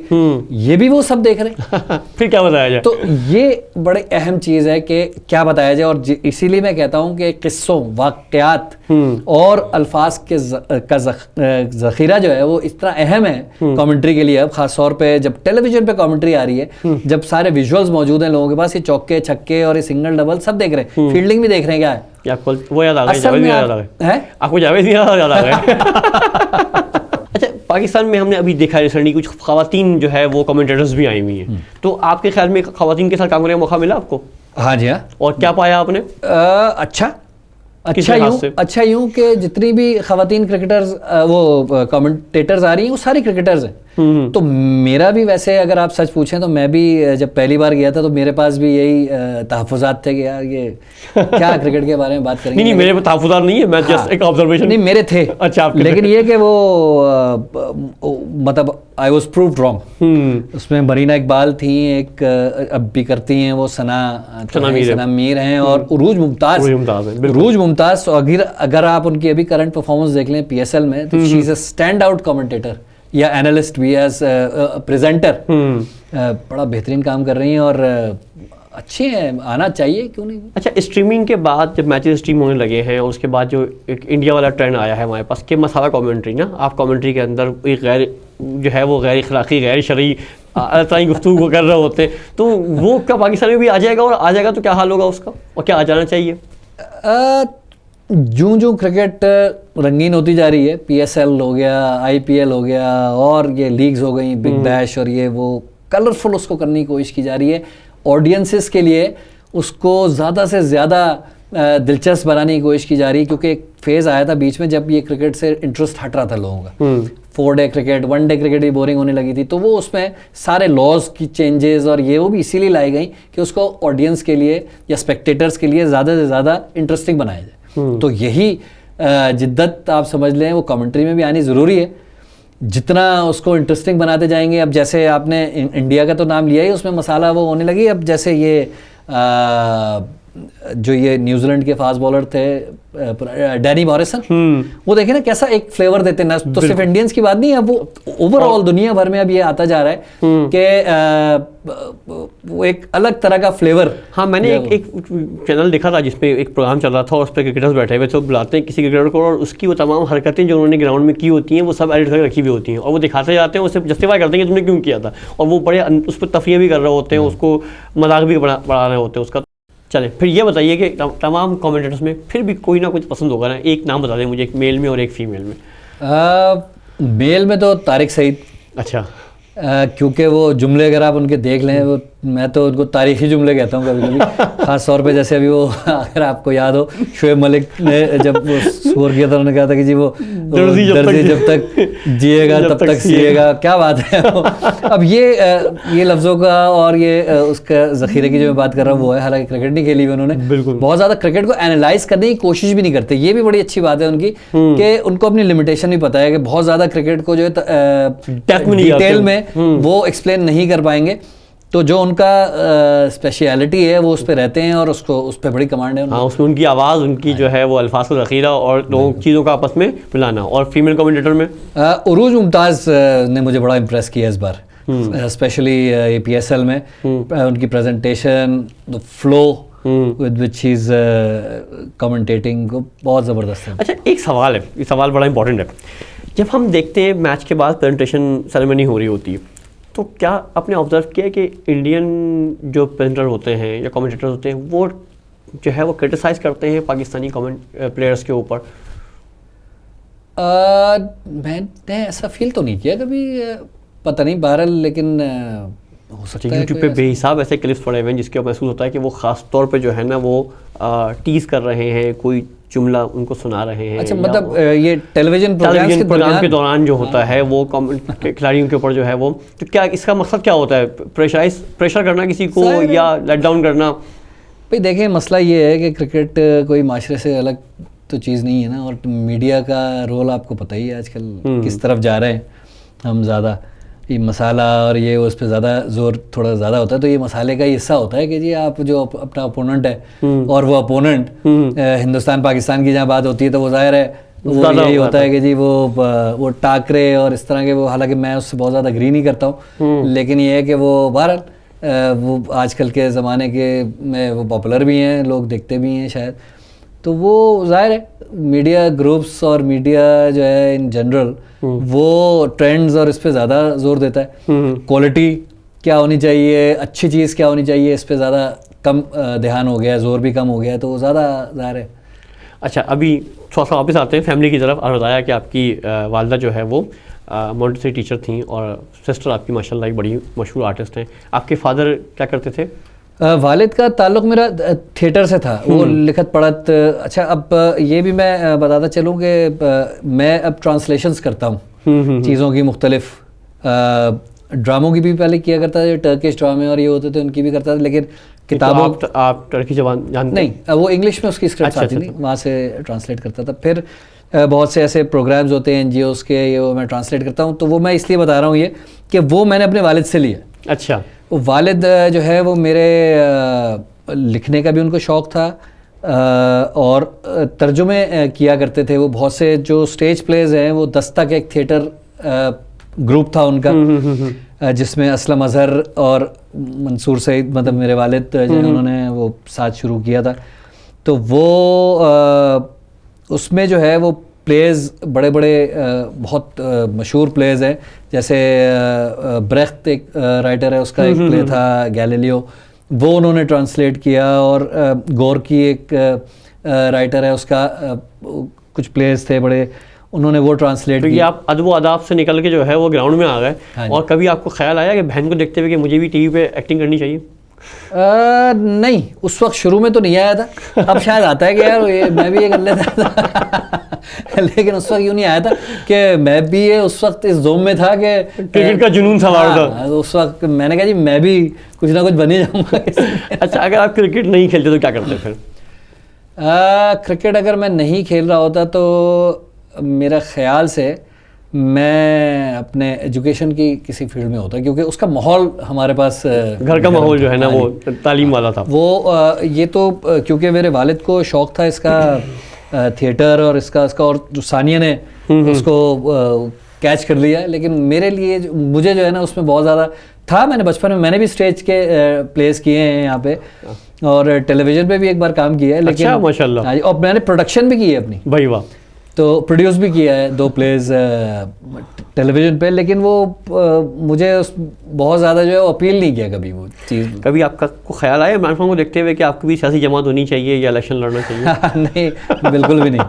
ये भी वो सब देख रहे हैं। फिर क्या बताया जाए? तो ये बड़े अहम चीज़ है कि क्या बताया जाए। और इसीलिए मैं कहता हूँ कि किस्सों, वाक़यात और अल्फाज के का ज़ख़ीरा जो है वो इतना अहम है कमेंट्री के लिए। अब ख़ास तौर पे जब टेलीविज़न पे कमेंट्री आ रही है, जब सारे विजुअल्स मौजूद हैं लोगों के पास, ये चौके छक्के और ये सिंगल डबल सब देख रहे रहे हैं, फील्डिंग भी देख रहे हैं क्या है। या आपको वो याद आ गया, असल जावेद में भी याद आ गए हैं? आपको जावेद भी याद आ गए अच्छा, पाकिस्तान में हमने अभी देखा रिसेंटली कुछ खवातीन जो है वो कमेंटेटर्स भी आई हुई हैं, तो आपके ख्याल में खवातीन के साथ काम करने का मौका मिला आपको? हाँ जी हाँ। और क्या पाया आपने? अच्छा यूं कि जितनी भी खवातीन क्रिकेटर्स वो कमेंटेटर्स आ रही हैं वो सारी क्रिकेटर्स हैं। तो मेरा भी वैसे अगर आप सच पूछें तो मैं भी जब पहली बार गया था तो मेरे पास भी यही तहफ़्फ़ुज़ात थे कि यार ये क्या क्रिकेट के बारे में बात करेंगे। नहीं मेरे तहफ़्फ़ुज़ात नहीं है, मैं जस्ट एक ऑब्जर्वेशन। नहीं मेरे थे। अच्छा आपके लेकिन ये कि वो मतलब आई वॉज प्रूव्ड रॉन्ग। उसमें मरीना इकबाल थी, एक अब भी करती हैं वो सना मीर हैं, और उरूज मुमताज़। अगर आप उनकी अभी करंट परफॉर्मेंस देख लें PSL में तो she is a stand out commentator या एनालिस्ट भी, एज प्रेजेंटर बड़ा बेहतरीन काम कर रही हैं और अच्छे हैं, आना चाहिए, क्यों नहीं। अच्छा, स्ट्रीमिंग के बाद जब मैचेस स्ट्रीम होने लगे हैं और उसके बाद जो एक इंडिया वाला ट्रेंड आया है हमारे पास कि मसाला कमेंट्री ना, आप कमेंट्री के अंदर एक गैर जो है वो गैर इखलाकी गैर शरई अलग तरह की गुफ्तगू कर रहे होते हैं, तो वो क्या पाकिस्तान में भी आ जाएगा? और आ जाएगा तो क्या हाल होगा उसका, और क्या आ जाना चाहिए? जूं क्रिकेट रंगीन होती जा रही है, PSL हो गया, IPL हो गया, और ये लीग्स हो गई, बिग बैश, और ये वो कलरफुल उसको करने की कोशिश की जा रही है, ऑडियंसेस के लिए उसको ज़्यादा से ज़्यादा दिलचस्प बनाने की कोशिश की जा रही है। क्योंकि एक फेज़ आया था बीच में जब ये क्रिकेट से इंटरेस्ट हट रहा था लोगों का, 4 डे क्रिकेट, 1 डे क्रिकेट भी बोरिंग होने लगी थी, तो वो उसमें सारे लॉज की चेंजेस और ये वो भी इसीलिए लाई गई कि उसको ऑडियंस के लिए या स्पेक्टेटर्स के लिए ज़्यादा से ज़्यादा इंटरेस्टिंग बनाया जाए। तो यही जिद्दत आप समझ लें वो कमेंट्री में भी आनी ज़रूरी है। जितना उसको इंटरेस्टिंग बनाते जाएंगे, अब जैसे आपने इंडिया का तो नाम लिया ही, उसमें मसाला वो होने लगी। अब जैसे ये जो ये न्यूजीलैंड के फास्ट बॉलर थे डैनी मॉरिसन, वो देखे ना कैसा एक फ्लेवर देते हैं ना, तो सिर्फ इंडियंस की बात नहीं है, वो ओवरऑल दुनिया भर में अब ये आता जा रहा है कि वो एक अलग तरह का फ्लेवर। हाँ, मैंने एक चैनल देखा था जिसमें एक प्रोग्राम चल रहा था और उस पर क्रिकेटर्स बैठे हुए थे, तो बुलाते हैं किसी क्रिकेटर को और उसकी वो तमाम हरकतें जो उन्होंने ग्राउंड में की होती हैं वो सब एडिट करके रखी हुई होती हैं और वो दिखाते जाते हैं, उससे जस्टिफाई करते हैं कि तुमने क्यों किया था, और वो बड़े उस पर तफरीह भी कर रहे होते हैं, उसको मजाक भी बढ़ा रहे होते हैं उसका। चलें, फिर ये बताइए कि तमाम कमेंटेटर्स में फिर भी कोई ना कुछ पसंद होगा ना, एक नाम बता दें मुझे, एक मेल में और एक फीमेल में। मेल में तो तारिक सईद। अच्छा। क्योंकि वो जुमले अगर आप उनके देख लें, वो मैं तो उनको तारीखी जुमले कहता हूँ कभी कभी, ख़ास तौर पे जैसे अभी वो अगर आपको याद हो शोएब मलिक ने जब वो स्कोर किया था, उन्होंने कहा था कि जी वो दर्जी जब तक जिएगा तब तक सिएगा, क्या बात है वो। अब ये लफ्ज़ों का और ये उसका ज़ख़ीरे की जो मैं बात कर रहा हूँ वो है, हालांकि क्रिकेट नहीं खेली हुई उन्होंने, बहुत ज़्यादा क्रिकेट को एनालाइज करने की कोशिश भी नहीं करते, ये भी बड़ी अच्छी बात है उनकी कि उनको अपनी लिमिटेशन भी पता है कि बहुत ज़्यादा क्रिकेट को जो है डिटेल में वो एक्सप्लेन नहीं कर पाएंगे, तो जो उनका स्पेशलिटी है वो उस पर रहते हैं और उसको उस पर बड़ी कमांड है। हाँ, उसमें उनकी आवाज़, उनकी जो है वो अल्फाज का ज़ख़ीरा और लोगों चीज़ों का आपस में मिलाना। और फीमेल कमेंटेटर में उरूज मुमताज़ ने मुझे बड़ा इम्प्रेस किया इस बार, स्पेशली PSL में उनकी presentation, the flow with which he is commentating बहुत ज़बरदस्त है। अच्छा, एक सवाल है, ये सवाल बड़ा इंपॉर्टेंट है। जब हम देखते हैं मैच के बाद प्रेजेंटेशन सेरेमनी हो रही होती है, तो क्या आपने ऑब्जर्व किया कि इंडियन जो प्रेजेंटर होते हैं या कमेंटेटर होते हैं वो जो है वो क्रिटिसाइज़ करते हैं पाकिस्तानी प्लेयर्स के ऊपर? मैंने ऐसा फील तो नहीं किया कभी, पता नहीं बहरहाल, लेकिन हो सकता है यूट्यूब पे बेहिसाब ऐसे क्लिप्स पड़े हुए हैं जिसके महसूस होता है कि वो ख़ास तौर पे जो है ना वो टीज़ कर रहे हैं, कोई जुमला उनको सुना रहे हैं। अच्छा, मतलब ये टेलीविजन प्रोग्राम के दौरान जो होता है वो खिलाड़ियों के ऊपर जो है वो, तो क्या इसका मकसद क्या होता है? प्रेशर करना किसी को या लेट डाउन करना? भाई देखिए, मसला ये है कि क्रिकेट कोई माशरे से अलग तो चीज़ नहीं है ना, और मीडिया का रोल आपको पता ही है आजकल किस तरफ जा रहे हैं हम। ज़्यादा ये मसाला और ये उस पर ज़्यादा जोर थोड़ा ज़्यादा होता है, तो ये मसाले का हिस्सा होता है कि जी आप जो अपना अपोनेंट है और वो अपोनेंट हिंदुस्तान पाकिस्तान की जहाँ बात होती है तो वो जाहिर है वो यही होता है कि जी वो टाकरे और इस तरह के वो, हालांकि मैं उससे बहुत ज़्यादा एग्री नहीं करता हूँ, लेकिन ये है कि वो बहरहाल वो आजकल के ज़माने के में वो पॉपुलर भी हैं, लोग देखते भी हैं शायद, तो वो जाहिर है मीडिया ग्रुप्स और मीडिया जो है इन जनरल वो ट्रेंड्स और इस पे ज़्यादा जोर देता है। क्वालिटी क्या होनी चाहिए, अच्छी चीज़ क्या होनी चाहिए, इस पे ज़्यादा कम ध्यान हो गया है, जोर भी कम हो गया है, तो वो ज़्यादा ज़ाहिर है। अच्छा, अभी थोड़ा सा वापस आते हैं फैमिली की तरफ। और बताया कि आपकी वालदा जो है वो मॉन्टेसरी टीचर थी और सिस्टर आपकी माशाल्लाह एक बड़ी मशहूर आर्टिस्ट हैं। आपके फादर क्या करते थे? वालिद का ताल्लुक़ मेरा थिएटर से था, वो लिखत पढ़त। अच्छा, अब ये भी मैं बताता चलूँ कि मैं अब ट्रांसलेशंस करता हूँ चीज़ों की, मुख्तलिफ ड्रामों की भी पहले किया करता था, टर्किश ड्रामे और ये होते थे उनकी भी करता था, लेकिन किताबों तो आप टर्की ज़बान जानते? नहीं, वो इंग्लिश में उसकी स्क्रिप्ट आती थी, वहाँ से ट्रांसलेट करता था। फिर बहुत से ऐसे प्रोग्राम्स होते हैं NGOs के, ये वो मैं ट्रांसलेट करता हूँ, तो वो मैं इसलिए बता रहा हूँ ये कि वो मैंने अपने वालिद से लिया। अच्छा, वो वालिद जो है वो मेरे लिखने का भी उनको शौक़ था और तर्जुमे किया करते थे वो। बहुत से जो स्टेज प्लेज हैं, वो दस्तक एक थिएटर ग्रुप था उनका, जिसमें असलम अजहर और मंसूर सईद, मतलब मेरे वालिद जो है उन्होंने वो साथ शुरू किया था। तो वो उसमें जो है वो प्लेज बड़े बड़े बहुत मशहूर प्लेज हैं, जैसे ब्रेख्त एक राइटर है, उसका एक प्ले था गैलीलियो, वो उन्होंने ट्रांसलेट किया। और गौर की एक राइटर है, उसका कुछ प्लेज थे बड़े, उन्होंने वो ट्रांसलेट तो किया। ये आप अदब व आदाब से निकल के जो है वो ग्राउंड में आ गए। हाँ, और कभी आपको ख्याल आया कि बहन को देखते हुए कि मुझे भी टीवी पे एक्टिंग करनी चाहिए? नहीं, उस वक्त शुरू में तो नहीं आया था, अब शायद आता है कि यार ये मैं भी ये कर लेता था लेकिन उस वक्त यूँ नहीं आया था कि मैं भी ये उस वक्त इस जोम में था कि क्रिकेट का जुनून सवार था। उस वक्त मैंने कहा जी मैं भी कुछ ना कुछ बने जाऊँगा। अच्छा, अगर आप क्रिकेट नहीं खेलते तो क्या करते फिर? क्रिकेट अगर मैं नहीं खेल रहा होता तो मेरा ख्याल से मैं अपने एजुकेशन की किसी फील्ड में होता, क्योंकि उसका माहौल हमारे पास, घर का माहौल जो है ना वो तालीम वाला था। वो ये तो क्योंकि मेरे वालिद को शौक़ था इसका थिएटर और इसका और जो सानिया ने उसको कैच कर लिया। लेकिन मेरे लिए मुझे जो है ना उसमें बहुत ज़्यादा था। मैंने बचपन में मैंने भी स्टेज के प्लेस किए हैं यहाँ पे, और टेलीविज़न पे भी एक बार काम किया है। लेकिन अच्छा, माशाल्लाह। और मैंने प्रोडक्शन भी की है अपनी, भाई वाह। तो प्रोड्यूस भी किया है 2 प्लेज टेलीविज़न पे, लेकिन वो मुझे बहुत ज़्यादा जो है वो अपील नहीं किया कभी वो चीज़। कभी आपका को ख्याल आया इमरान खान को देखते हुए कि आपकी भी सियासी जमात होनी चाहिए या इलेक्शन लड़ना चाहिए? नहीं, बिल्कुल भी नहीं।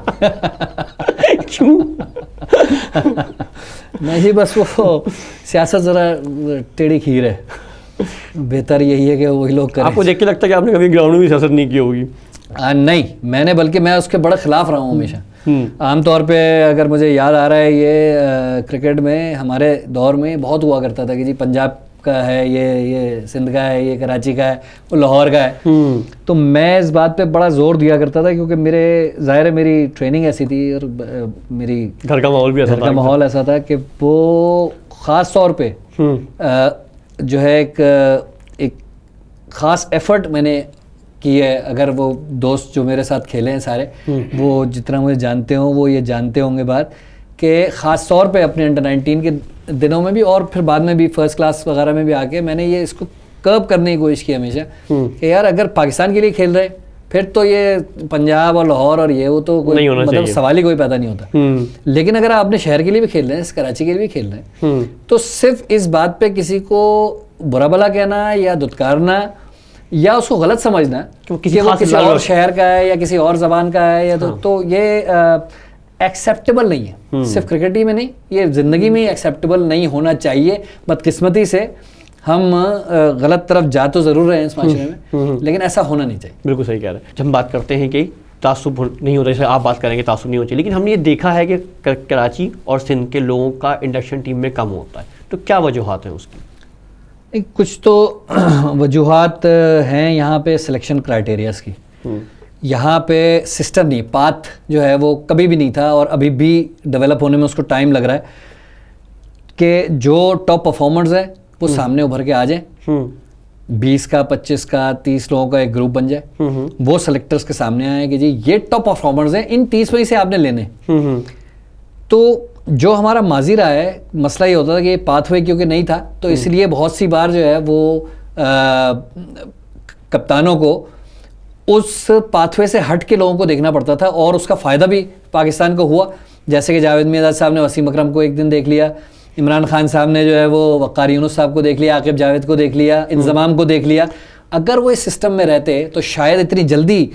क्यों? नहीं, बस वो सियासत ज़रा टेढ़ी खीर है, बेहतर यही है कि वही लोग करें। आपको देख के लगता है कि आपने कभी ग्राउंड में सियासत नहीं की होगी? नहीं, मैंने बल्कि मैं उसके बड़ा खिलाफ रहा हूँ हमेशा। आमतौर पे अगर मुझे याद आ रहा है ये क्रिकेट में हमारे दौर में बहुत हुआ करता था कि जी पंजाब का है, ये सिंध का है, ये कराची का है, वो लाहौर का है। तो मैं इस बात पे बड़ा जोर दिया करता था, क्योंकि मेरे ज़ाहिर है मेरी ट्रेनिंग ऐसी थी और मेरी घर का माहौल भी ऐसा था। घर का माहौल ऐसा था कि वो ख़ास तौर पे जो है एक ख़ास एफर्ट मैंने की है। अगर वो दोस्त जो मेरे साथ खेले हैं सारे, वो जितना मुझे जानते हो वो ये जानते होंगे बात कि ख़ास तौर पे अपने अंडर 19 के दिनों में भी और फिर बाद में भी फर्स्ट क्लास वगैरह में भी आके मैंने ये इसको कर्व करने की कोशिश की हमेशा कि यार अगर पाकिस्तान के लिए खेल रहे फिर तो ये पंजाब और लाहौर और ये वो तो कोई मतलब सवाल ही कोई पैदा नहीं होता। लेकिन अगर आप अपने शहर के लिए भी खेल रहे हैं, कराची के लिए भी खेल रहे हैं, तो सिर्फ इस बात पे किसी को बुरा भला कहना या दुत्कारना या उसको गलत समझना कि वो किसी और शहर का है या किसी और ज़बान का है या तो ये एक्सेप्टेबल नहीं है। सिर्फ क्रिकेट ही में नहीं, ये ज़िंदगी में ही एक्सेप्टेबल नहीं होना चाहिए। बदकिस्मती से हम गलत तरफ जा तो ज़रूर रहे हैं इस माशरे में, लेकिन ऐसा होना नहीं चाहिए। बिल्कुल सही कह रहे हैं। जब हम बात करते हैं कि तासुब नहीं होता, जैसे आप बात करेंगे तासुब नहीं होना चाहिए, लेकिन हमने ये देखा है कि कराची और सिंध के लोगों का इंडक्शन टीम में कम होता है, तो क्या वजूहात हैं उसकी? कुछ तो वजूहात हैं यहाँ पे सिलेक्शन क्राइटेरियाज़ की। यहाँ पे सिस्टम नहीं, पाथ जो है वो कभी भी नहीं था और अभी भी डेवलप होने में उसको टाइम लग रहा है कि जो टॉप परफॉर्मर्स है वो सामने उभर के आ जाए, 20 का 25 का 30 लोगों का एक ग्रुप बन जाए, वो सेलेक्टर्स के सामने आए कि जी ये टॉप परफॉर्मर्स हैं, इन 30 में से आपने लेने। तो जो हमारा माजी रहा है, मसला ये होता था कि ये पाथवे क्योंकि नहीं था, तो इसलिए बहुत सी बार जो है वो कप्तानों को उस पाथवे से हट के लोगों को देखना पड़ता था और उसका फ़ायदा भी पाकिस्तान को हुआ। जैसे कि जावेद मियादाद साहब ने वसीम अकरम को एक दिन देख लिया, इमरान खान साहब ने जो है वो वक़ार यूनुस साहब को देख लिया, आकिब जावेद को देख लिया, इंज़माम को देख लिया, अगर वो इस सिस्टम में रहते तो शायद इतनी जल्दी,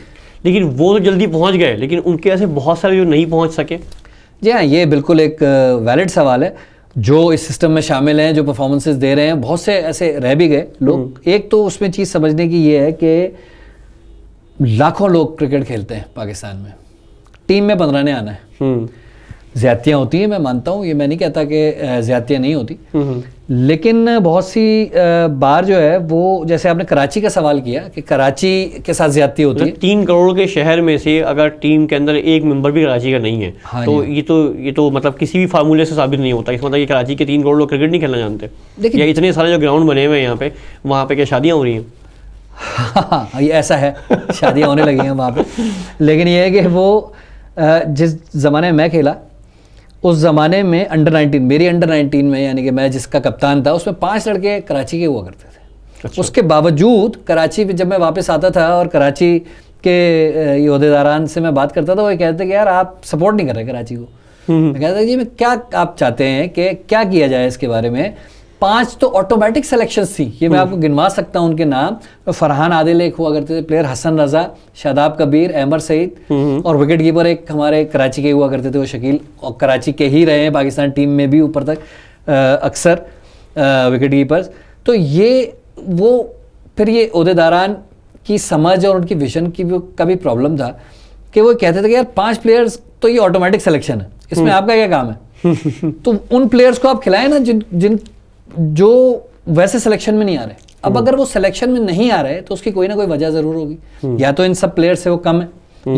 लेकिन वो तो जल्दी पहुंच गए, लेकिन उनके ऐसे बहुत सारे जो नहीं पहुंच सके। जी हाँ, ये बिल्कुल एक वैलिड सवाल है। जो इस सिस्टम में शामिल हैं, जो परफॉर्मेंसेस दे रहे हैं, बहुत से ऐसे रह भी गए लोग। एक तो उसमें चीज़ समझने की ये है कि लाखों लोग क्रिकेट खेलते हैं पाकिस्तान में, टीम में 15 ने आना है। ज़्यादतियाँ होती हैं, मैं मानता हूँ, ये मैं नहीं कहता कि ज़्यादतियाँ नहीं होती, लेकिन बहुत सी बार जो है वो, जैसे आपने कराची का सवाल किया कि कराची के साथ ज़्यादती होती है। 3 करोड़ के शहर में से अगर टीम के अंदर एक मेंबर भी कराची का नहीं है, हाँ तो ये तो मतलब किसी भी फार्मूले से साबित नहीं होता। इसका मतलब ये कराची के 3 करोड़ लोग क्रिकेट नहीं खेलना जानते। लेकिन या इतने सारे जो ग्राउंड बने हुए हैं यहाँ पे, वहाँ पे क्या शादियाँ हो रही हैं? हाँ, ये ऐसा है, शादियाँ होने लगी हैं वहाँ पे। लेकिन ये है कि वो जिस ज़माने में मैं खेला, उस ज़माने में अंडर-19, मेरी अंडर-19 में, यानी कि मैं जिसका कप्तान था, उसमें 5 लड़के कराची के हुआ करते थे। अच्छा। उसके बावजूद कराची जब मैं वापस आता था और कराची के ओहदेदारान से मैं बात करता था, वो ये कहते थे कि यार आप सपोर्ट नहीं कर रहे कराची को। मैं कहता था जी, मैं क्या आप चाहते हैं कि क्या किया जाए इसके बारे में। 5 तो ऑटोमेटिक सिलेक्शंस थी, ये मैं आपको गिनवा सकता हूँ उनके नाम। तो फरहान आदिल एक हुआ करते थे प्लेयर, हसन रजा, शादाब कबीर, अहमद सईद, और विकेट कीपर एक हमारे कराची के हुआ करते थे, वो शकील, और कराची के ही रहे हैं पाकिस्तान टीम में भी ऊपर तक अक्सर विकेट कीपर्स। तो ये वो फिर ये ओहदेदारान की समझ और उनकी विजन की का भी प्रॉब्लम था कि वो कहते थे कि यार 5 प्लेयर्स तो ये ऑटोमेटिक सिलेक्शन है, इसमें आपका क्या काम है? तो उन प्लेयर्स को आप खिलाएं ना जिन जो वैसे सिलेक्शन में नहीं आ रहे। अब अगर वो सिलेक्शन में नहीं आ रहे तो उसकी कोई ना कोई वजह जरूर होगी, या तो इन सब प्लेयर से वो कम है,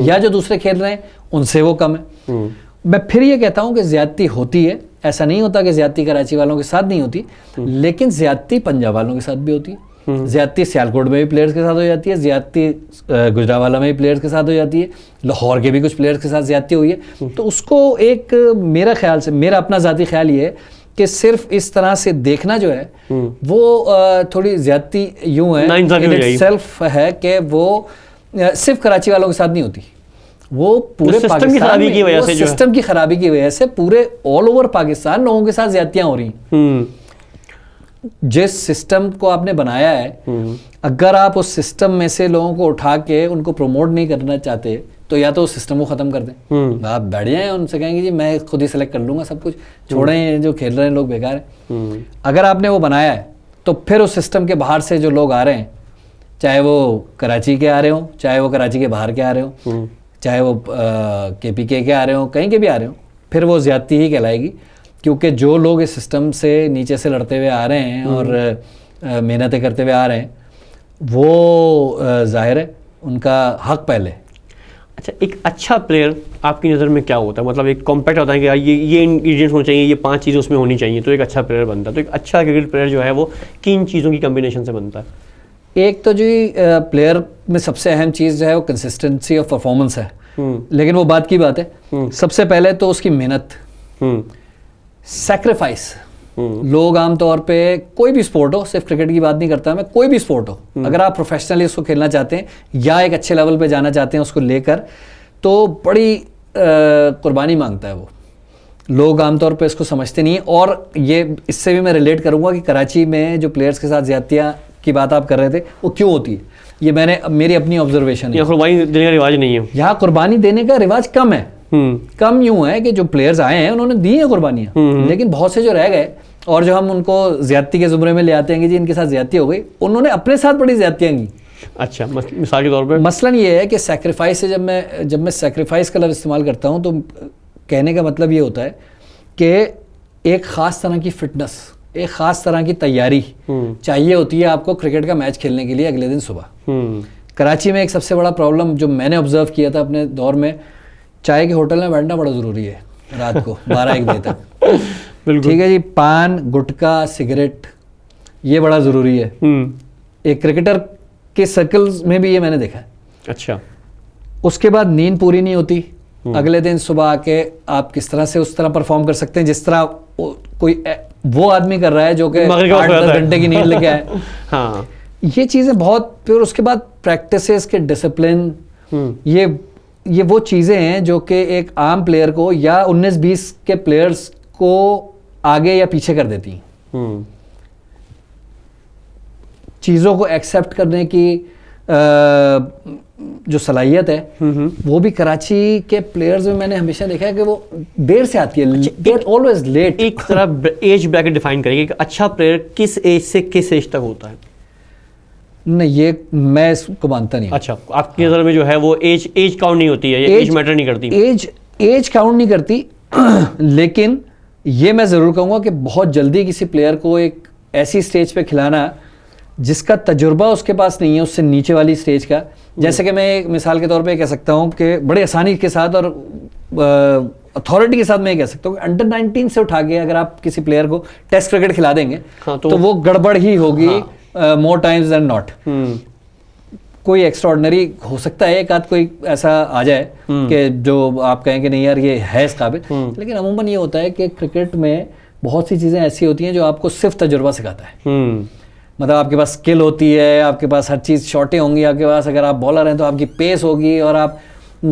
या जो दूसरे खेल रहे हैं उनसे वो कम है। मैं फिर ये कहता हूँ कि ज्यादती होती है, ऐसा नहीं होता कि ज्यादती कराची वालों के साथ नहीं होती, लेकिन ज्यादती पंजाब वालों के साथ भी होती है, ज्यादती सियालकोट में भी प्लेयर्स के साथ हो जाती है, ज्यादती गुजरावाला में भी प्लेयर्स के साथ हो जाती है, लाहौर के भी कुछ प्लेयर्स के साथ ज्यादती हुई है। तो उसको एक, मेरा ख्याल से, मेरा अपना ज़ाती ख्याल ये है कि सिर्फ इस तरह से देखना जो है वो थोड़ी ज्यादती यूं है, सेल्फ है कि वो सिर्फ कराची वालों के साथ नहीं होती, वो पूरे सिस्टम की खराबी की वजह से, सिस्टम की खराबी की वजह से पूरे ऑल ओवर पाकिस्तान लोगों के साथ ज्यादतियां हो रही हैं। जिस सिस्टम को आपने बनाया है, अगर आप उस सिस्टम में से लोगों को उठा के उनको प्रमोट नहीं करना चाहते, तो या तो उस सिस्टम को ख़त्म कर दें। आप बैठ जाएं, उनसे कहेंगे जी मैं खुद ही सेलेक्ट कर लूँगा सब कुछ, छोड़ें जो खेल रहे हैं लोग बेकार हैं। अगर आपने वो बनाया है तो फिर उस सिस्टम के बाहर से जो लोग आ रहे हैं, चाहे वो कराची के आ रहे हों, चाहे वो कराची के बाहर के आ रहे हों, चाहे वो KPK के आ रहे हों, कहीं के भी आ रहे हों, फिर वो ज़्यादती ही कहलाएगी। क्योंकि जो लोग इस सिस्टम से नीचे से लड़ते हुए आ रहे हैं और मेहनतें करते हुए आ रहे हैं, वो जाहिर है उनका हक पहले। अच्छा, एक अच्छा प्लेयर आपकी नज़र में क्या होता है? मतलब एक कॉम्पैक्ट होता है कि ये इंग्रीडियंट्स होने चाहिए, ये 5 चीज़ें उसमें होनी चाहिए, तो एक अच्छा प्लेयर बनता है। तो एक अच्छा क्रिकेट प्लेयर जो है वो किन चीज़ों की कम्बिनेशन से बनता है? एक तो जी प्लेयर में सबसे अहम चीज़ जो है वो कंसिस्टेंसी ऑफ परफॉर्मेंस है। लेकिन वो बात की बात है, सबसे पहले तो उसकी मेहनत, सैक्रिफाइस। लोग आमतौर पे, कोई भी स्पोर्ट हो, सिर्फ क्रिकेट की बात नहीं करता मैं, कोई भी स्पोर्ट हो, अगर आप प्रोफेशनली उसको खेलना चाहते हैं या एक अच्छे लेवल पे जाना चाहते हैं उसको लेकर, तो बड़ी कुर्बानी मांगता है वो। लोग आमतौर पे इसको समझते नहीं। और ये इससे भी मैं रिलेट करूंगा कि कराची में जो प्लेयर्स के साथ ज्यादतियाँ की बात आप कर रहे थे, वो क्यों होती है, ये मेरी अपनी ऑब्जर्वेशन है। यहाँ कुर्बानी देने का रिवाज नहीं है, यहाँ कुर्बानी देने का रिवाज कम है। कम यूं है कि जो प्लेयर्स आए हैं उन्होंने दी हैं कुर्बानियां, लेकिन बहुत से जो रह गए और जो हम उनको ज्यादती के जुमरे में ले आते हैं कि जी इनके साथ ज्यादती हो गई, उन्होंने अपने साथ बड़ी ज्यादतियां की। अच्छा, मिसाल के तौर पे मसलन ये है कि सैक्रिफाइस से, जब मैं सैक्रिफाइस का लफ्ज़ इस्तेमाल करता हूँ तो कहने का मतलब ये होता है कि एक ख़ास तरह की फिटनेस, एक ख़ास तरह की तैयारी चाहिए होती है आपको क्रिकेट का मैच खेलने के लिए अगले दिन सुबह। कराची में एक सबसे बड़ा प्रॉब्लम जो मैंने ऑब्जर्व किया था अपने दौर में, चाय के होटल में बैठना बड़ा ज़रूरी है रात को 12-1 बजे तक। ठीक है जी, पान, गुटखा, सिगरेट, ये बड़ा ज़रूरी है। एक क्रिकेटर के सर्कल्स में भी ये मैंने देखा है। अच्छा, उसके बाद नींद पूरी नहीं होती। अगले दिन सुबह आके आप किस तरह से उस तरह परफॉर्म कर सकते हैं जिस तरह कोई वो आदमी कर रहा है जो कि 8-10 घंटे की नींद लेके आए। हाँ, ये चीज़ें बहुत। फिर उसके बाद प्रैक्टिसेस के डिसिप्लिन, ये वो चीज़ें हैं जो कि एक आम प्लेयर को या 19-20 के प्लेयर्स को आगे या पीछे कर देती हैं। चीज़ों को एक्सेप्ट करने की जो सलाहियत है वो भी कराची के प्लेयर्स में मैंने हमेशा देखा है कि वो देर से आती है, देर ऑलवेज लेट। एक तरह एज ब्रैकेट डिफाइन करेंगे कि अच्छा प्लेयर किस एज से किस एज तक होता है? नहीं, ये मैं इसको मानता नहीं। अच्छा, आपकी नज़र में जो है वो एज काउंट नहीं होती है, ये एज मैटर नहीं करती? एज काउंट नहीं करती लेकिन ये मैं ज़रूर कहूँगा कि बहुत जल्दी किसी प्लेयर को एक ऐसी स्टेज पे खिलाना जिसका तजुर्बा उसके पास नहीं है, उससे नीचे वाली स्टेज का, जैसे कि मैं एक मिसाल के तौर पे कह सकता हूँ कि बड़े आसानी के साथ और अथॉरिटी के साथ मैं कह सकता हूँ कि अंडर 19 से उठा के अगर आप किसी प्लेयर को टेस्ट क्रिकेट खिला देंगे तो वो गड़बड़ ही होगी मोर टाइम्स देन नॉट। कोई एक्स्ट्राऑर्डिनरी हो सकता है, एक आध कोई ऐसा आ जाए कि जो आप कहें कि नहीं यार ये है इस काबिल, लेकिन अमूमन ये होता है कि क्रिकेट में बहुत सी चीज़ें ऐसी होती हैं जो आपको सिर्फ तजुर्बा सिखाता है। मतलब आपके पास स्किल होती है, आपके पास हर चीज़ शॉटें होंगी, आपके पास अगर आप बॉलर हैं तो आपकी पेस होगी और आप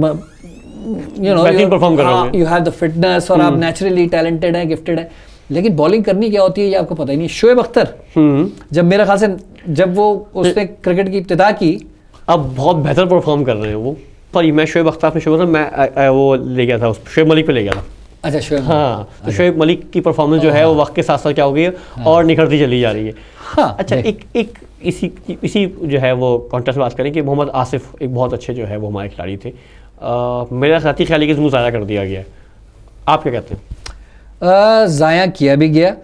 परफॉर्म करोगे, यू हैव द फिटनेस और आप नेचुरली टैलेंटेड हैं, गिफ्टेड हैं। लेकिन बॉलिंग करनी क्या होती है ये आपको पता ही नहीं। शोएब अख्तर जब मेरे ख्याल से जब वो उसने क्रिकेट की इब्तिदा की, अब बहुत बेहतर परफॉर्म कर रहे हैं वो। पर मैं शोएब अख्तर मैं वो ले गया था, शोएब मलिक पे ले गया था। अच्छा, शोएब, हाँ, तो शोएब मलिक की परफॉर्मेंस जो है वो वक्त के साथ साथ क्या हो गई है और निखरती चली जा रही है। हाँ, अच्छा, एक इसी जो है वो कॉन्टेस्ट में बात करें कि मोहम्मद आसिफ एक बहुत अच्छे जो है वो हमारे खिलाड़ी थे। मेरा साथी ख्याल है कि इसमें ज़ाया कर दिया गया है, आप क्या कहते हैं? ज़ाया किया भी गया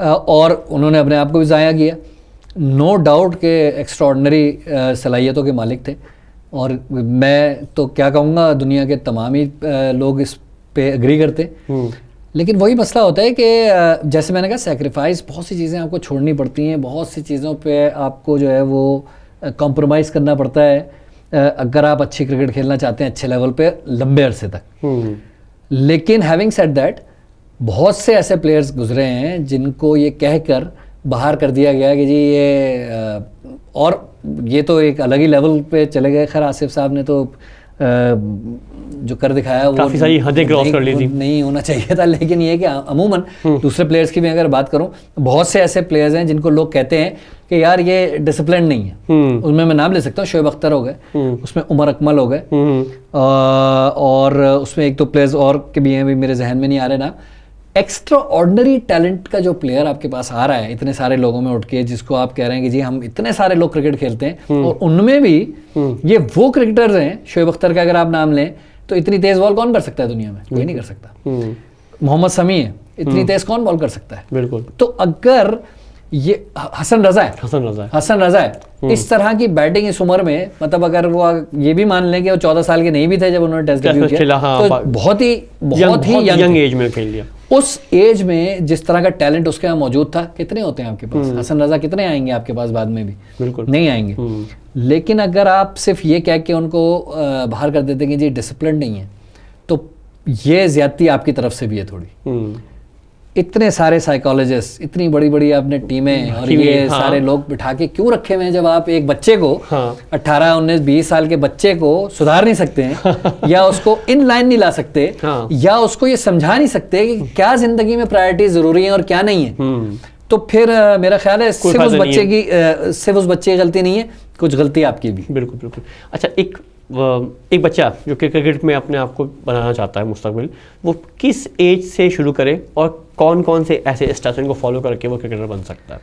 और उन्होंने अपने आप को भी ज़ाया किया, नो डाउट के एक्स्ट्राऑर्डिनरी सलाहियतों के मालिक थे। और मैं तो क्या कहूँगा, दुनिया के तमाम ही लोग इस पे एग्री करते। लेकिन वही मसला होता है कि जैसे मैंने कहा, सैक्रिफाइस, बहुत सी चीज़ें आपको छोड़नी पड़ती हैं, बहुत सी चीज़ों पे आपको जो है वो कॉम्प्रोमाइज़ करना पड़ता है अगर आप अच्छी क्रिकेट खेलना चाहते हैं अच्छे लेवल पे लंबे अरसे तक। लेकिन हैविंग सेड दैट, बहुत से ऐसे प्लेयर्स गुजरे हैं जिनको ये कहकर बाहर कर दिया गया कि जी ये और ये तो एक अलग ही लेवल पे चले गए। खैर आसिफ साहब ने तो जो कर दिखाया वो काफ़ी सारी हदें क्रॉस कर ली थी, नहीं होना चाहिए था। लेकिन ये कि अमूमन दूसरे प्लेयर्स की भी अगर बात करूं, बहुत से ऐसे प्लेयर्स हैं जिनको लोग कहते हैं कि यार ये डिसिप्लिन नहीं है। उनमें मैं नाम ले सकता हूँ, शोएब अख्तर हो गए, उसमें उमर अकमल हो गए, और उसमें एक दो प्लेयर्स और के भी हैं, भी मेरे जहन में नहीं आ रहे ना। एक्स्ट्रा ऑर्डिनरी टैलेंट का जो प्लेयर आपके पास आ रहा है इतने सारे लोगों में उठ के, जिसको आप कह रहे हैं कि जी हम इतने सारे लोग क्रिकेट खेलते हैं और उनमें भी ये वो क्रिकेटर्स हैं, शोएब अख्तर का अगर आप नाम लें तो इतनी तेज बॉल कौन कर सकता है दुनिया में? कोई नहीं कर सकता। मोहम्मद शमी है, इतनी तेज कौन बॉल कर सकता है? बिल्कुल। तो अगर ये हसन रजा है इस तरह की बैटिंग इस उम्र में, मतलब अगर वो ये भी मान लें कि वो 14 साल के नहीं भी थे जब उन्होंने टेस्ट डेब्यू किया, तो बहुत ही यंग एज में खेल लिया। उस एज में जिस तरह का टैलेंट उसके यहाँ मौजूद था, कितने होते हैं आपके पास? हसन रजा कितने आएंगे आपके पास बाद में भी? बिल्कुल नहीं आएंगे। लेकिन अगर आप सिर्फ ये कह के उनको बाहर कर देते कि जी डिसिप्लिन नहीं है, तो ये ज्यादती आपकी तरफ से भी है थोड़ी। इतने सारे साइकोलॉजिस्ट, इतनी बड़ी बड़ी आपने टीमें और ये सारे लोग बिठा के क्यों रखे हुए हैं जब आप एक बच्चे को 18, 19, 20 साल के बच्चे को सुधार नहीं सकते हैं या उसको इन लाइन नहीं ला सकते, या उसको ये समझा नहीं सकते कि क्या जिंदगी में प्रायोरिटी जरूरी है और क्या नहीं है। तो फिर मेरा ख्याल है सिर्फ उस बच्चे की गलती नहीं है, कुछ गलती आपकी भी। बिल्कुल बिल्कुल। अच्छा, एक बच्चा जो कि क्रिकेट में अपने आप को बनाना चाहता है मुस्तकबिल, वो किस एज से शुरू करे और कौन कौन से ऐसे स्टेप्स को फॉलो करके वो क्रिकेटर बन सकता है?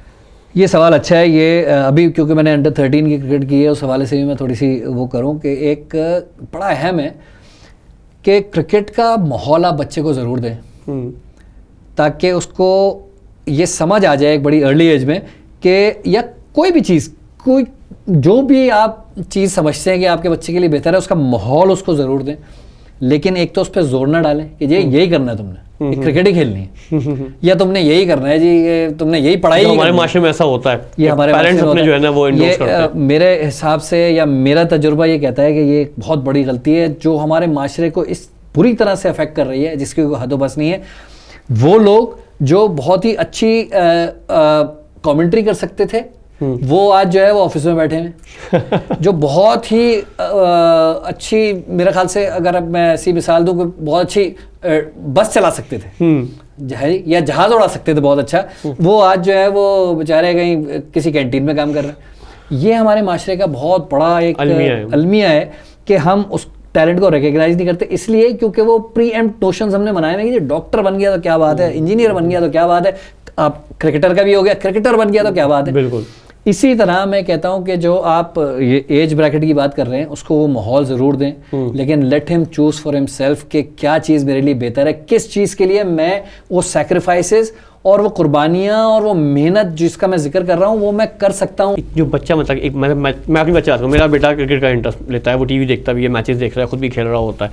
ये सवाल अच्छा है। ये अभी क्योंकि मैंने अंडर 13 की क्रिकेट की है, उस हवाले से भी मैं थोड़ी सी वो करूँ कि एक बड़ा अहम है कि क्रिकेट का माहौल आप बच्चे को ज़रूर दें, ताकि उसको ये समझ आ जाए एक बड़ी अर्ली एज में कि या कोई भी चीज़, कोई जो भी आप चीज़ समझते हैं कि आपके बच्चे के लिए बेहतर है, उसका माहौल उसको ज़रूर दें। लेकिन एक तो उस पर जोर ना डालें कि ये यही करना है तुमने, क्रिकेट ही खेलनी है, या तुमने यही करना है जी, तुमने यही पढ़ाई। हमारे माशरे में ऐसा होता है, ये हमारे पेरेंट्स अपने जो है ना वो इंडोर्स करते हैं। मेरे हिसाब से या मेरा तजुर्बा ये कहता है कि ये एक बहुत बड़ी गलती है जो हमारे माशरे को इस बुरी तरह से अफेक्ट कर रही है, जिसकी कोई हदोबस नहीं है। वो लोग जो बहुत ही अच्छी कमेंट्री कर सकते थे, वो आज जो है वो ऑफिस में बैठे हैं। जो बहुत ही अच्छी, मेरे ख्याल से अगर अब मैं ऐसी मिसाल दूं, बहुत अच्छी बस चला सकते थे या जहाज उड़ा सकते थे बहुत अच्छा, वो आज जो है वो बेचारे कहीं किसी कैंटीन में काम कर रहे हैं। ये हमारे माशरे का बहुत बड़ा एक अलमिया है कि हम उस टैलेंट को रिकग्नाइज नहीं करते, इसलिए क्योंकि वो प्री एम्प्ट नोशंस हमने बनाए हैं कि डॉक्टर बन गया तो क्या बात है, इंजीनियर बन गया तो क्या बात है, आप क्रिकेटर का भी हो गया, क्रिकेटर बन गया तो क्या बात है। बिल्कुल इसी तरह मैं कहता हूं कि जो आप ये एज ब्रैकेट की बात कर रहे हैं उसको वो माहौल ज़रूर दें, लेकिन let him choose for himself कि क्या चीज़ मेरे लिए बेहतर है, किस चीज़ के लिए मैं वो सैक्रिफाइसेस और वो कुर्बानियाँ और वो मेहनत जिसका मैं जिक्र कर रहा हूँ वो मैं कर सकता हूँ। जो बच्चा मतलब एक मैं अपनी बच्चा आता हूँ, मेरा बेटा क्रिकेट का इंटरेस्ट लेता है, वो टीवी देखता भी है, मैचेस देख रहा है, खुद भी खेल रहा होता है,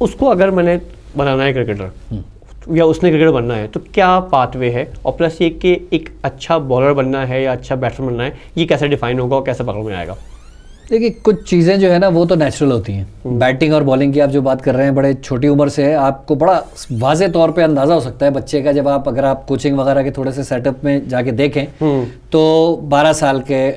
उसको अगर मैंने बनाना है क्रिकेटर या उसने क्रिकेटर बनना है तो क्या पाथवे है, और प्लस ये कि एक अच्छा बॉलर बनना है या अच्छा बैट्समैन बनना है, ये कैसे डिफाइन होगा और कैसे पकड़ में आएगा? देखिए कुछ चीज़ें जो है ना वो तो नेचुरल होती हैं। बैटिंग और बॉलिंग की आप जो बात कर रहे हैं बड़े छोटी उम्र से है, आपको बड़ा वाज़े तौर पे अंदाज़ा हो सकता है बच्चे का, जब आप अगर आप कोचिंग वगैरह के थोड़े से सेटअप में जाके देखें तो 12 साल के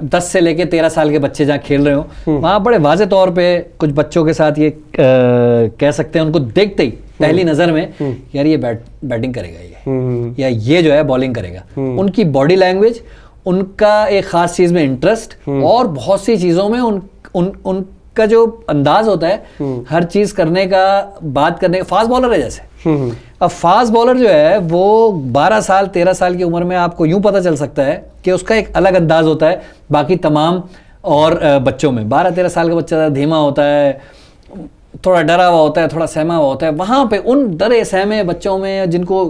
10 से लेके 13 साल के बच्चे जहाँ खेल रहे हो वहाँ बड़े वाज़े तौर पे कुछ बच्चों के साथ ये कह सकते हैं, उनको देखते ही पहली नज़र में यार ये बैटिंग करेगा ये या ये जो है बॉलिंग करेगा। उनकी बॉडी लैंग्वेज, उनका एक ख़ास चीज़ में इंटरेस्ट और बहुत सी चीज़ों में उनका जो अंदाज होता है हर चीज़ करने का, बात करने का। फास्ट बॉलर है जैसे, अब फास्ट बॉलर जो है वो 12 साल 13 साल की उम्र में आपको यूं पता चल सकता है कि उसका एक अलग अंदाज होता है बाकी तमाम और बच्चों में। 12-13 साल का बच्चा धीमा होता है, थोड़ा डरा हुआ होता है, थोड़ा सहमा हुआ होता है। वहाँ पे उन डरे सहमे बच्चों में जिनको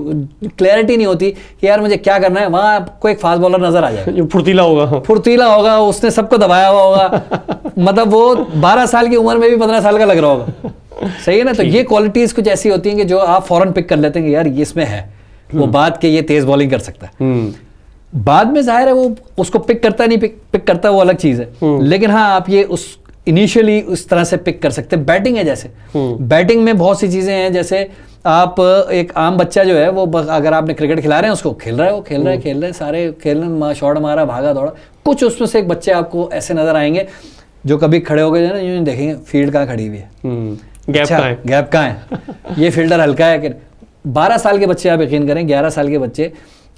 क्लैरिटी नहीं होती कि यार मुझे क्या करना है, वहाँ आपको एक फास्ट बॉलर नजर आ जाएगा जो फुर्तीला होगा, उसने सबको दबाया हुआ होगा मतलब वो 12 साल की उम्र में भी 15 साल का लग रहा होगा। सही है ना? तो ये क्वालिटीज कुछ ऐसी होती हैं कि जो आप फौरन पिक कर लेते हैं कि यार ये इसमें है, वो बात के ये तेज बॉलिंग कर सकता है। बाद में जाहिर है वो उसको पिक करता नहीं पिक करता, वो अलग चीज है, लेकिन हाँ आप ये उस इनिशियली उस तरह से पिक कर सकते हैं। बैटिंग है जैसे, बैटिंग में बहुत सी चीजें हैं, जैसे आप एक आम बच्चा जो है वो अगर आपने क्रिकेट खिला रहे हैं उसको खेल रहा है सारे खेल रहे, शॉट मारा, भागा दौड़ा। कुछ उसमें से एक बच्चे आपको ऐसे नजर आएंगे जो कभी खड़े हो गए ना, यूं देखेंगे फील्ड कहाँ खड़ी हुई है, गैप कहाँ है, ये फील्डर हल्का है कि 12 साल के बच्चे आप यकीन करें, 11 साल के बच्चे,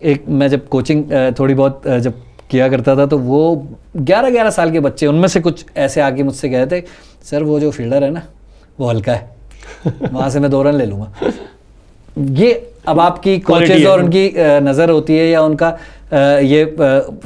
एक मैं जब कोचिंग थोड़ी बहुत जब किया करता था तो वो 11-11 साल के बच्चे, उनमें से कुछ ऐसे आके मुझसे कह रहे थे सर वो जो फील्डर है ना वो हल्का है, वहाँ से मैं 2 रन ले लूँगा। ये अब आपकी कोचेज और उनकी नज़र होती है या उनका ये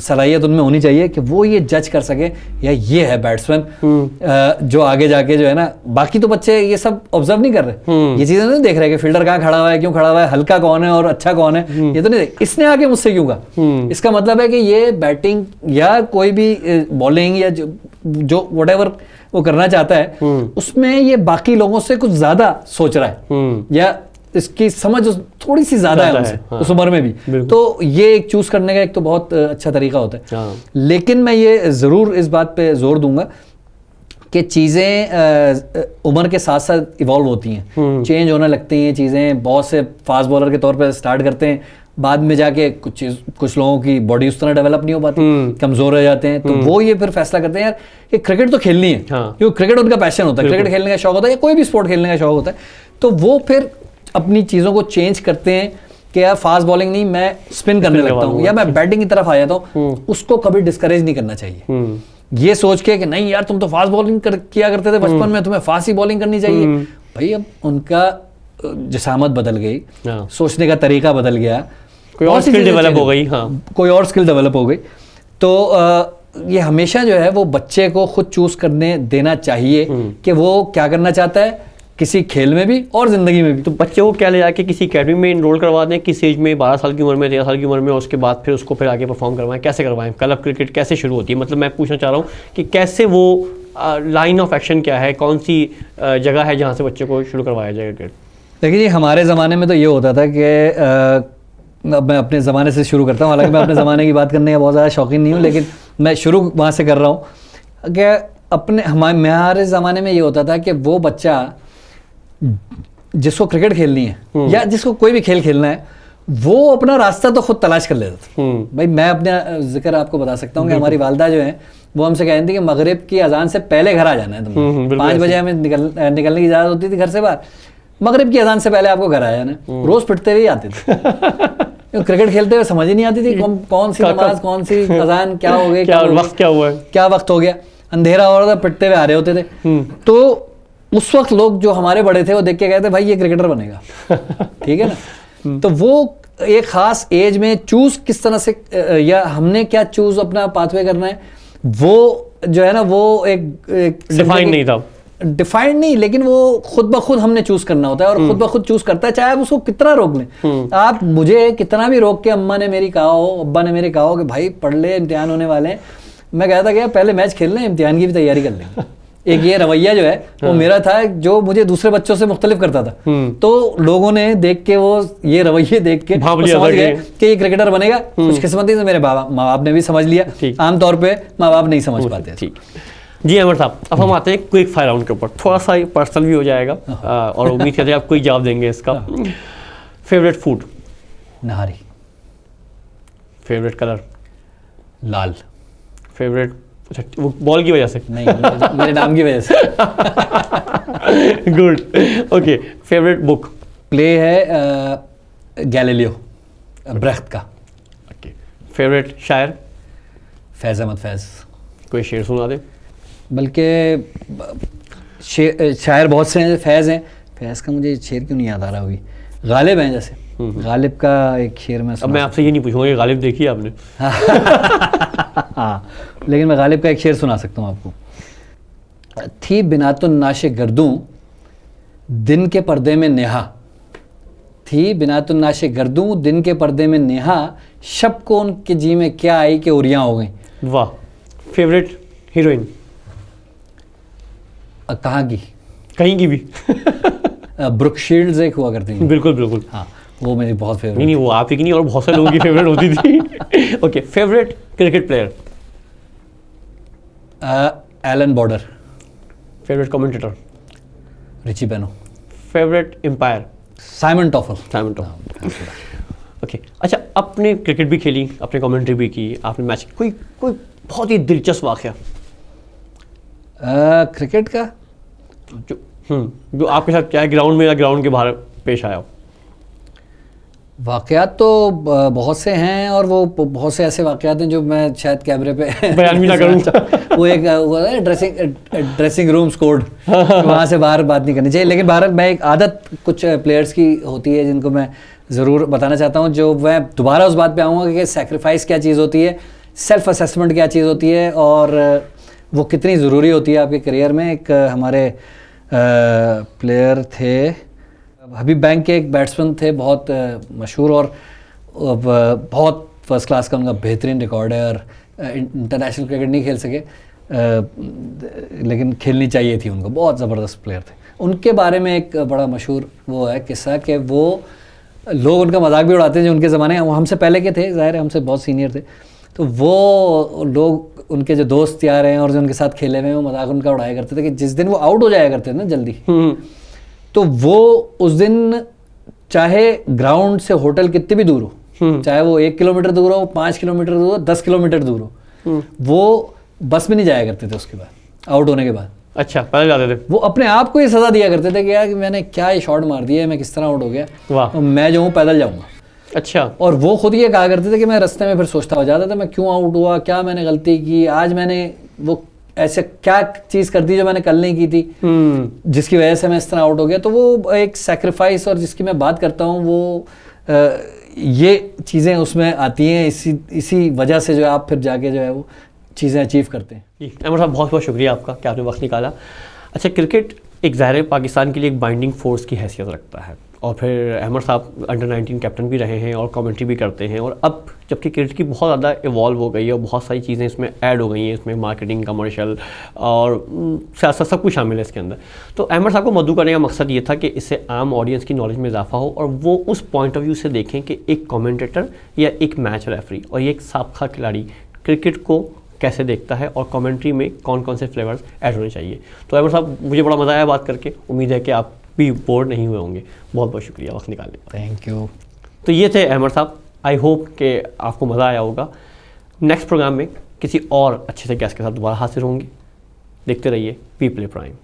सलाहियत उनमें होनी चाहिए कि वो ये जज कर सके या ये है बैट्समैन जो आगे जाके जो है ना। बाकी तो बच्चे ये सब ऑब्जर्व नहीं कर रहे, ये चीज़ें नहीं देख रहे कि फील्डर कहाँ खड़ा हुआ है, क्यों खड़ा हुआ है, हल्का कौन है और अच्छा कौन है, ये तो नहीं देख। इसने आके मुझसे क्यों कहा, इसका मतलब है कि ये बैटिंग या कोई भी बॉलिंग या जो व्हाटएवर वो करना चाहता है उसमें ये बाकी लोगों से कुछ ज़्यादा सोच रहा है या इसकी समझ थोड़ी सी ज्यादा है उनसे, हाँ। उस उम्र में भी, तो ये एक चूज करने का एक तो बहुत अच्छा तरीका होता है। हाँ। लेकिन मैं ये जरूर इस बात पे जोर दूंगा कि चीज़ें उम्र के साथ साथ इवॉल्व होती हैं, चेंज होने लगती हैं चीज़ें। बहुत से फास्ट बॉलर के तौर पे स्टार्ट करते हैं, बाद में जाके कुछ लोगों की बॉडी उस तरह डेवलप नहीं हो पाती, कमजोर रह जाते हैं, तो वो ये फिर फैसला करते हैं यार कि क्रिकेट तो खेलनी है, हाँ। क्योंकि क्रिकेट उनका पैशन होता है, क्रिकेट खेलने का शौक होता है या कोई भी स्पोर्ट खेलने का शौक होता है, तो वो फिर अपनी चीज़ों को चेंज करते हैं कि यार फास्ट बॉलिंग नहीं, मैं स्पिन करने लगता हूँ या मैं बैटिंग की तरफ आ जाता हूँ। उसको कभी डिस्करेज नहीं करना चाहिए, ये सोच के कि नहीं यार तुम तो फास्ट बॉलिंग किया करते थे बचपन में, तुम्हें फास्ट ही बॉलिंग करनी चाहिए। भाई अब उनका जिसामत बदल गई, सोचने का तरीका बदल गया, कोई और स्किल डेवलप हो गई, कोई और स्किल डेवलप हो गई, तो ये हमेशा जो है वो बच्चे को खुद चूज करने देना चाहिए कि वो क्या करना चाहता है, किसी खेल में भी और ज़िंदगी में भी। तो बच्चे को क्या ले जाके किसी अकेडमी में इनरोल करवा दें, किस एज में, 12 साल की उम्र में, 13 साल की उम्र में, और उसके बाद फिर उसको फिर आगे परफॉर्म करवाएं, कैसे करवाएं? क्लब क्रिकेट कैसे शुरू होती है? मतलब मैं पूछना चाह रहा हूँ कि कैसे वो लाइन ऑफ एक्शन क्या है, कौन सी जगह है जहाँ से बच्चे को शुरू करवाया जाए क्रिकेट? देखिए जी, हमारे ज़माने में तो ये होता था कि अब मैं अपने ज़माने से शुरू करता हूँ, हालांकि मैं अपने ज़माने की बात करने का बहुत ज़्यादा शौकीन नहीं हूँ, लेकिन मैं शुरू वहाँ से कर रहा हूँ कि हमारे ज़माने में ये होता था कि वो बच्चा जिसको क्रिकेट खेलनी है या जिसको कोई भी खेल खेलना है वो अपना रास्ता तो खुद तलाश कर लेता था। भाई मैं अपना जिक्र आपको बता सकता हूँ कि हमारी वालदा जो है वो हमसे कहती थी कि मगरिब की अजान से पहले घर आ जाना है तुम्हें। 5 बजे हमें निकलने की इजाज़त होती थी घर से बाहर, मगरिब की अजान से पहले आपको घर आ जाना है। रोज़ पिटते हुए आते थे क्रिकेट खेलते हुए समझ ही नहीं आती थी कौन सी नमाज, कौन सी अजान, क्या हो गई, क्या वक्त क्या हुआ है, क्या वक्त हो गया, अंधेरा हो रहा था, पिटते हुए आ रहे होते थे। तो उस वक्त लोग जो हमारे बड़े थे वो देख के कहते भाई ये क्रिकेटर बनेगा। ठीक है ना। तो वो एक खास एज में चूज किस तरह से, या हमने क्या चूज अपना पाथवे करना है, वो जो है ना वो एक डिफाइन नहीं था, डिफाइंड नहीं, लेकिन वो खुद ब खुद हमने चूज करना होता है, और खुद ब खुद चूज करता है, चाहे आप उसको कितना रोक लें। आप मुझे कितना भी रोक के, अम्मा ने मेरी कहा हो, अब्बा ने मेरे कहा हो कि भाई पढ़ ले, इम्तिहान होने वाले हैं, मैं कहता कि पहले मैच खेल लें, इम्तिहान की भी तैयारी कर लेंगे। एक ये रवैया जो है वो मेरा था, जो मुझे दूसरे बच्चों से मुख्तलिफ करता था। तो लोगों ने देख के, वो ये रवैये देख के समझ गए कि ये क्रिकेटर बनेगा। खुशकिस्मती से मेरे माँ बाप ने भी समझ लिया, आमतौर पे माँ बाप नहीं समझ पाते। ठीक जी अमर साहब, अब हम आते हैं क्विक फायर राउंड के ऊपर, थोड़ा सा पर्सनल भी हो जाएगा और उम्मीद करते हैं आप क्विक जवाब देंगे इसका। Favourite food? Nihari. Favourite colour? लाल। फेवरेट, अच्छा वो बॉल की वजह से? नहीं, मेरे नाम की वजह से। Good, okay. Favourite book? Play है गैलीलियो, ब्रेख्त का। ओके। फेवरेट शायर? फैज़ अहमद फैज़। कोई शेर सुना दे। बल्कि शायर बहुत से हैं, फैज़ हैं, फैज़ का मुझे शेर क्यों नहीं याद आ रहा अभी, गालिब हैं जैसे, गालिब का एक शेर मैं अब मैं आपसे ये नहीं पूछूंगा कि गालिब देखी आपने। हाँ, लेकिन मैं गालिब का एक शेर सुना सकता हूँ आपको। थी बिनातुन नाशे गर्दूं दिन के पर्दे में नेहा, थी बिनातुन नाशे गर्दूं दिन के पर्दे में नेहा, शब को उनके जी में क्या आई कि उरियां हो गई। वाह। Favourite heroine? कहाँ की? कहीं की भी। ब्रुक शील्ड्स एक हुआ करती थी। बिल्कुल बिल्कुल, हाँ, वो मेरी बहुत फेवरेट। नहीं वो आप ही की नहीं, और बहुत सारे लोगों की फेवरेट होती थी। Okay. Favourite cricket player? Allan Border. Favourite commentator? Richie Benaud. Favourite umpire? Simon Taufel. Simon Taufel. Okay. अच्छा, आपने क्रिकेट भी खेली, आपने कमेंट्री भी की, आपने मैच, कोई बहुत ही दिलचस्प वाक़या क्रिकेट का जो आपके साथ, क्या ग्राउंड में या ग्राउंड के बाहर पेश आया हो? वाक़यात तो बहुत से हैं, और वो बहुत से ऐसे वाक़यात हैं जो मैं शायद कैमरे पे बयान भी ना करूँ। वो एक ड्रेसिंग रूम कोड, वहाँ से बाहर बात नहीं करनी चाहिए। लेकिन बाहर मैं एक आदत कुछ प्लेयर्स की होती है जिनको मैं ज़रूर बताना चाहता हूँ, जो मैं दोबारा उस बात पे आऊँगा कि सैक्रिफाइस क्या चीज़ होती है, सेल्फ असेसमेंट क्या चीज़ होती है, और वो कितनी ज़रूरी होती है आपके करियर में। एक हमारे प्लेयर थे, हबीब बैंक के एक बैट्समैन थे, बहुत मशहूर, और बहुत फर्स्ट क्लास का उनका बेहतरीन रिकॉर्ड है, और इंटरनेशनल क्रिकेट नहीं खेल सके, लेकिन खेलनी चाहिए थी उनको, बहुत ज़बरदस्त प्लेयर थे। उनके बारे में एक बड़ा मशहूर वो है किस्सा कि वो लोग उनका मजाक भी उड़ाते हैं, जो उनके ज़माने वो हमसे पहले के थे, ज़ाहिर है हमसे बहुत सीनियर थे, तो वो लोग उनके जो दोस्त यार हैं और जो उनके साथ खेले हुए हैं, वो मजाक उनका उड़ाया करते थे कि जिस दिन वो आउट हो जाया करते थे ना जल्दी, तो वो उस दिन चाहे ग्राउंड से होटल कितनी भी दूर हो, चाहे वो 1 किलोमीटर दूर हो, 5 किलोमीटर दूर हो, 10 किलोमीटर दूर हो, वो बस में नहीं जाया करते थे उसके बाद, आउट होने के बाद। अच्छा, पहले जाते थे। वो अपने आप को ये सज़ा दिया करते थे कि यार कि मैंने क्या ये शॉट मार दिया है, मैं किस तरह आउट हो गया, वाह, मैं जो हूँ पैदल जाऊँगा। अच्छा। और वो खुद ये कहा करते थे कि मैं रास्ते में फिर सोचता हो जाता था मैं क्यों आउट हुआ, क्या मैंने गलती की, आज मैंने वो ऐसे क्या चीज़ कर दी जो मैंने कल नहीं की थी, जिसकी वजह से मैं इस तरह आउट हो गया। तो वो एक सैक्रिफाइस और जिसकी मैं बात करता हूँ वो ये चीज़ें उसमें आती हैं, इसी वजह से जो है आप फिर जाके जो है वो चीज़ें अचीव करते हैं। जी अमर साहब, बहुत बहुत शुक्रिया आपका कि आपने वक्त निकाला। अच्छा, क्रिकेट एक ज़ाहिर पाकिस्तान के लिए एक बाइंडिंग फोर्स की हैसियत रखता है, और फिर अहमद साहब अंडर-19 कैप्टन भी रहे हैं और कमेंट्री भी करते हैं, और अब जबकि क्रिकेट की बहुत ज़्यादा इवॉल्व हो गई है और बहुत सारी चीज़ें इसमें ऐड हो गई हैं, इसमें मार्केटिंग, कमर्शियल और सियासत सब कुछ शामिल है इसके अंदर। तो अहमद साहब को मदऊ करने का मकसद ये था कि इससे आम ऑडियंस की नॉलेज में इजाफा हो और वो उस पॉइंट ऑफ व्यू से देखें कि एक कमेंटेटर या एक मैच रेफरी और एक साबका खिलाड़ी क्रिकेट को कैसे देखता है और कमेंट्री में कौन कौन से फ्लेवर्स ऐड होने चाहिए। तो अहमद साहब, मुझे बड़ा मज़ा आया बात करके, उम्मीद है कि आप भी बोर नहीं हुए होंगे। बहुत बहुत शुक्रिया वक्त निकालने का। Thank you. तो ये थे अहमद साहब, आई होप कि आपको मज़ा आया होगा। नेक्स्ट प्रोग्राम में किसी और अच्छे से गेस्ट के साथ दोबारा हाजिर होंगे। देखते रहिए वी प्ले प्राइम।